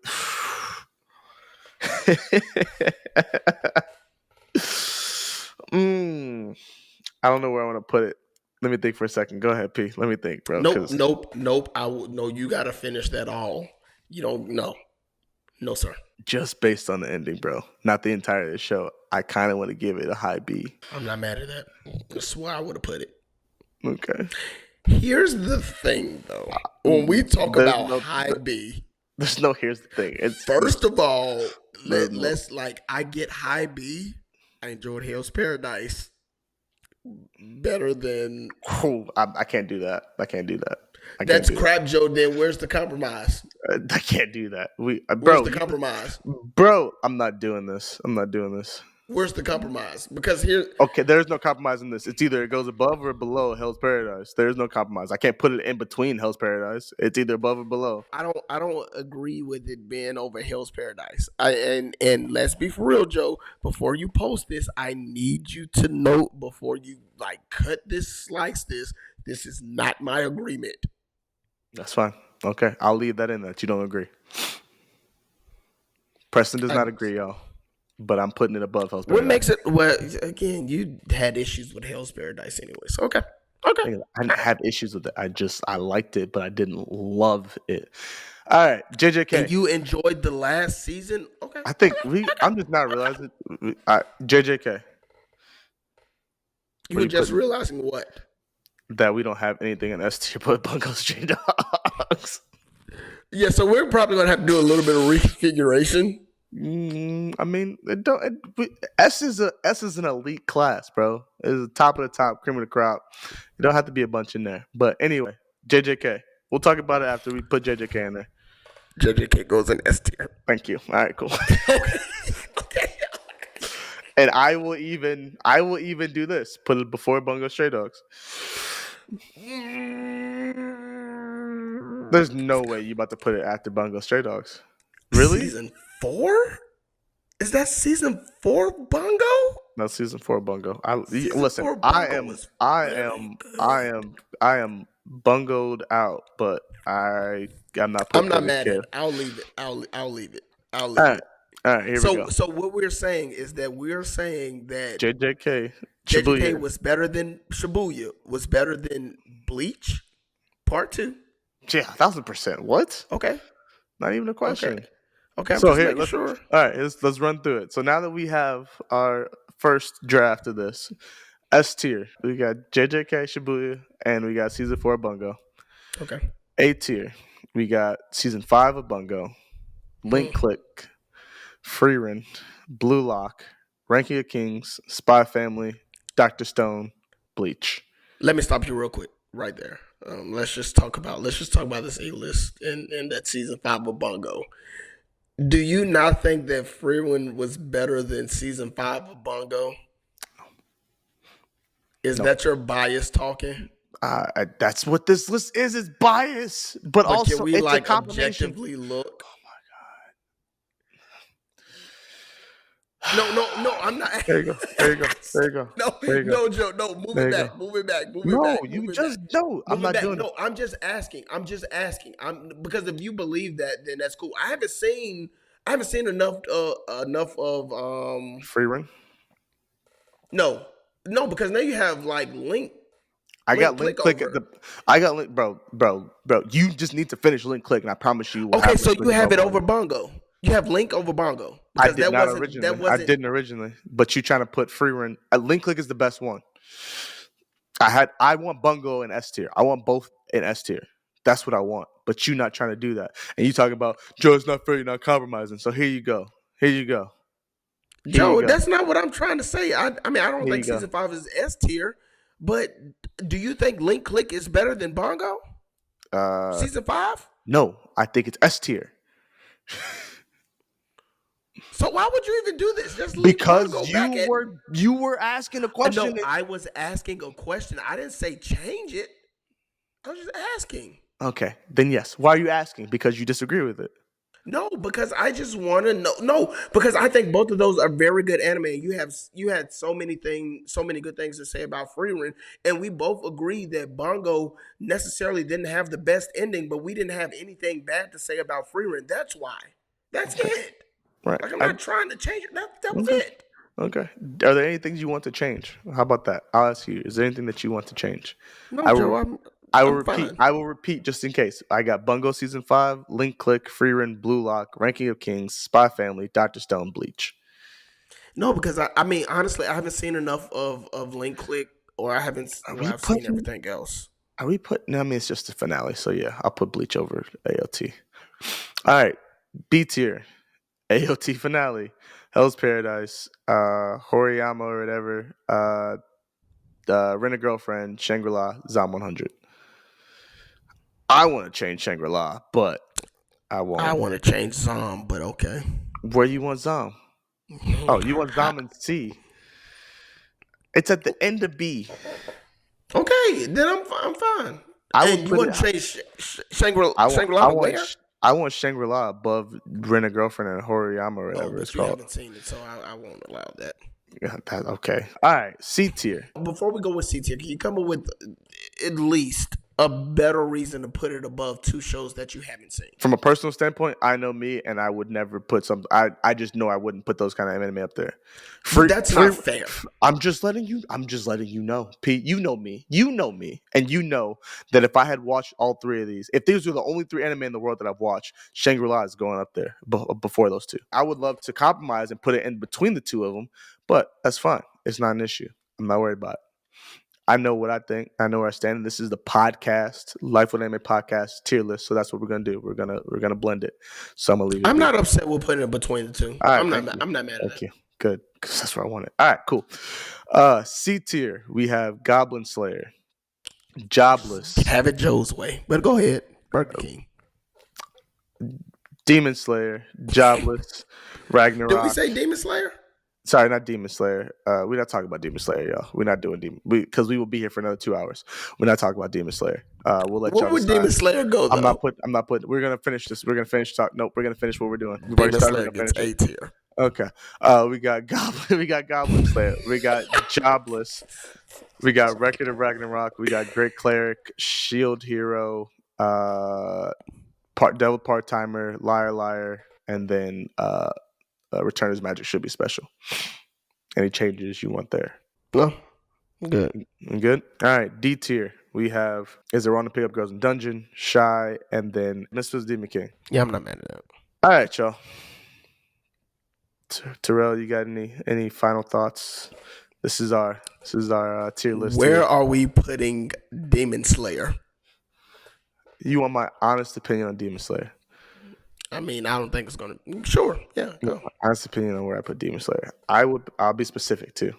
I don't know where I want to put it. Let me think for a second. Go ahead, P. Let me think, bro. Nope. No. You gotta finish that all. You don't. No, sir. Just based on the ending, bro. Not the entire of the show. I kind of want to give it a high B. I'm not mad at that. That's where I would have put it. Okay. Here's the thing, though. When we talk about high B, there's no. Here's the thing. First of all, let's like I get high B. I enjoyed Hell's Paradise better than. I can't do that. That's crap, Joe. Then where's the compromise? I can't do that. Bro, where's the compromise? Bro, I'm not doing this. Where's the compromise? Because here, okay, there's no compromise in this. It's either it goes above or below Hell's Paradise. There's no compromise. I can't put it in between Hell's Paradise. It's either above or below. I don't agree with it being over Hell's Paradise. And let's be for real, Joe. Before you post this, I need you to note before you like cut this, slice this. This is not my agreement. That's fine. Okay, I'll leave that in that you don't agree. Preston does not agree, y'all. but I'm putting it above Hell's What Paradise. makes it? Well, again, you had issues with Hell's Paradise anyway. So okay. I didn't have issues with it. I liked it, but I didn't love it. All right, JJK. And you enjoyed the last season? Okay. I think I'm just not realizing. JJK. You What were you just putting? realizing what? That we don't have anything in S tier but Bungo Stray Dogs. Yeah, so we're probably gonna have to do a little bit of reconfiguration. I mean, S is an elite class, bro. It's the top of the top, cream of the crop. You don't have to be a bunch in there. But anyway, JJK. We'll talk about it after we put JJK in there. JJK goes in S tier. Thank you. All right, cool. Okay. And I will even do this. Put it before Bungo Stray Dogs. There's no way you about to put it after Bungo Stray Dogs. Really? Season 4? Is that season 4 Bungo? No, season 4 Bungo. Season Listen, 4 I Bungo am was I very am good. I am bungoed out, but I'm not I'm putting not it mad in at it. I'll leave it. I'll leave it. I'll leave All right. it. All right, here we go. So what we're saying is that we're saying that JJK JJK Shibuya. was better than Shibuya, was better than Bleach Part 2. Yeah, 1,000%. What? Okay. Not even a question. Okay, I'm So just here, making let's sure. all right. Let's run through it. So now that we have our first draft of this S tier, we got JJK Shibuya and we got season 4 Bungo. Okay. A tier, we got season 5 of Bungo, Link Click, Freerun, Blue Lock, Ranking of Kings, Spy Family, Dr. Stone, Bleach. Let me stop you real quick right there. Let's just talk about this A list and that season 5 of Bungo. Do you not think that Freeland was better than season 5 of Bungo? Is that your bias talking? That's what this list is. It's bias, but also can we it's like a combination. objectively look? No, I'm not. There you go. No, Joe, no, move it back. No, you just no. I'm not doing it. No, I'm just asking. Because if you believe that, then that's cool. I haven't seen enough of Freerun. No, because now you have like Link. I got Link Click at the. I got Link, bro. You just need to finish Link Click, and I promise you. Okay, so you have it over Bungo. You have Link over Bongo. I did not originally. I didn't originally, but you trying to put Freerun. Link Click is the best one. I want Bungo and S tier. I want both in S tier. That's what I want. But you not trying to do that, and you talking about Joe. It's not fair. You're not compromising. So here you go. Joe, that's not what I'm trying to say. I mean, I don't think season 5 is S tier. But do you think Link Click is better than Bongo? Season 5? No, I think it's S tier. So why would you even do this? Just leave because Bongo you were asking a question. No, I was asking a question. I didn't say change it. I was just asking. Okay, then yes. Why are you asking? Because you disagree with it. No, because I just want to know. No, because I think both of those are very good anime. You had so many good things to say about Freerun, and we both agree that Bongo necessarily didn't have the best ending, but we didn't have anything bad to say about Freerun. That's why. That's it. Right. Like I'm not trying to change it. That was it. Okay. Are there any things you want to change? How about that? I'll ask you. Is there anything that you want to change? No, I will repeat. fine. I will repeat just in case. I got Bungo season 5, Link Click, Freerun, Blue Lock, Ranking of Kings, Spy Family, Dr. Stone, Bleach. No, because I mean honestly, I haven't seen enough of Link Click, or I've seen everything else. Are we putting? No, I mean it's just the finale. So yeah, I'll put Bleach over AOT. All right, B tier, AOT finale, Hell's Paradise, Horiyama or whatever, Rent a Girlfriend, Shangri-La, Zom 100. I want to change Shangri-La, but I won't. I want to change Zom, but okay. Where you want Zom? Oh, you want Zom and C. It's at the end of B. Okay, then I'm fine. And you want to change Shangri-La where? I want Shangri-La above Rent a Girlfriend and Horiyama or whatever it's called. I haven't seen it, so I won't allow that. Yeah, okay. All right. C tier. Before we go with C tier, can you come up with at least a better reason to put it above two shows that you haven't seen. From a personal standpoint, I know me, and I would never put some. I just know I wouldn't put those kind of anime up there. That's not fair. I'm just letting you know, Pete. You know me, and you know that if I had watched all three of these, if these were the only three anime in the world that I've watched, Shangri-La is going up there before those two. I would love to compromise and put it in between the two of them, but that's fine. It's not an issue. I'm not worried about it. I know what I think. I know where I stand. This is the podcast, Life with Anime podcast tier list. So that's what we're gonna do. We're gonna blend it. So I'm gonna leave it. I'm not upset with putting it between the two. Right, I'm not mad at Thank you. Good, because that's where I want it. All right, cool. C tier, we have Goblin Slayer, Jobless, Have it Joe's way. But go ahead, Burger King. Demon Slayer, Jobless, Ragnarok. Did we say Demon Slayer? Sorry, not Demon Slayer. We're not talking about Demon Slayer, y'all. We're not doing Demon because we will be here for another 2 hours. We're not talking about Demon Slayer. We'll let y'all Where would decide. Demon Slayer go, though? I'm not putting. We're gonna finish this. We're gonna finish talk. Nope, we're gonna finish what we're doing. We've Demon already started. Slayer We're gonna gets finish A it. tier. Okay. We got Goblin. We got Goblin Slayer. We got Jobless. We got Record of Ragnarok. We got Great Cleric, Shield Hero, Devil Part Timer, Liar Liar, and then Returners Magic should be special. Any changes you want there? No, good. Good. All right. D tier. We have Is It Wrong to Pick Up Girls in Dungeon, Shy, and then Misfits Demon King. Yeah, I'm not mad at that. All right, y'all. Terrell, you got any final thoughts? This is our tier list. Where are we putting Demon Slayer? You want my honest opinion on Demon Slayer? I mean, I don't think it's gonna. Sure, yeah. Go. Honest opinion on where I put Demon Slayer. I'll be specific too.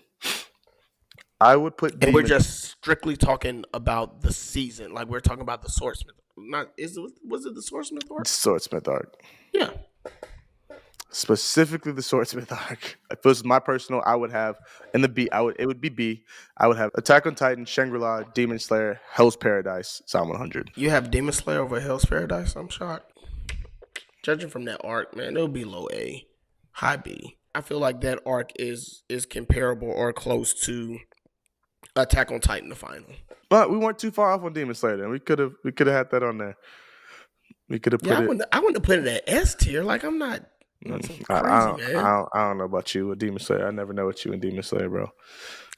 I would put. And we're just strictly talking about the season, like we're talking about the Swordsmith. Was it the Swordsmith arc? Swordsmith arc. Yeah. Specifically the Swordsmith arc. If it was my personal, I would have in the B. It would be B. I would have Attack on Titan, Shangri-La, Demon Slayer, Hell's Paradise, Psalm 100. You have Demon Slayer over Hell's Paradise? I'm shocked. Judging from that arc, man, it'll be low A, high B. I feel like that arc is comparable or close to Attack on Titan, the final. But we weren't too far off on Demon Slayer. Then we could have had that on there. We could have put it. I wouldn't have put it at S tier. Like I'm not. Crazy, man. I don't know about you with Demon Slayer. I never know what you and Demon Slayer, bro.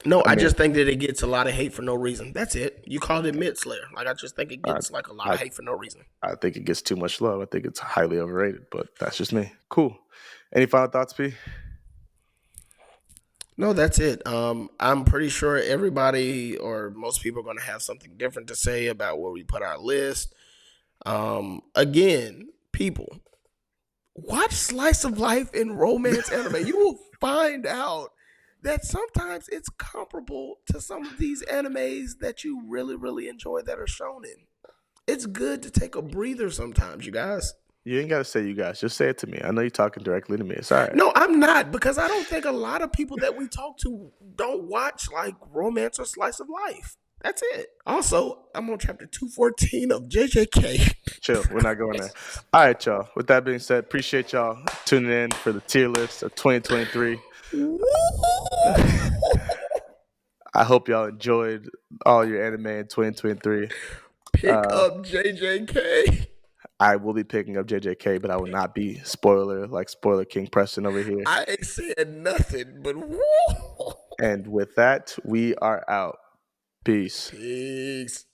No, I just think that it gets a lot of hate for no reason. That's it. You called it Mid Slayer. Like I just think it gets like a lot of hate for no reason. I think it gets too much love. I think it's highly overrated, but that's just me. Cool. Any final thoughts, P? No, that's it. I'm pretty sure everybody or most people are going to have something different to say about where we put our list. Again, people, watch Slice of Life and romance anime. You will find out that sometimes it's comparable to some of these animes that you really, really enjoy that are shonen. It's good to take a breather sometimes, you guys. You ain't got to say you guys. Just say it to me. I know you're talking directly to me. It's all right. No, I'm not, because I don't think a lot of people that we talk to don't watch like romance or Slice of Life. That's it. Also, I'm on chapter 214 of JJK. Chill. We're not going there. All right, y'all. With that being said, appreciate y'all tuning in for the tier list of 2023. I hope y'all enjoyed all your anime in 2023. Pick up JJK. I will be picking up JJK, but I will not be spoiler King Preston over here. I ain't said nothing, but And with that, we are out. Peace. Peace.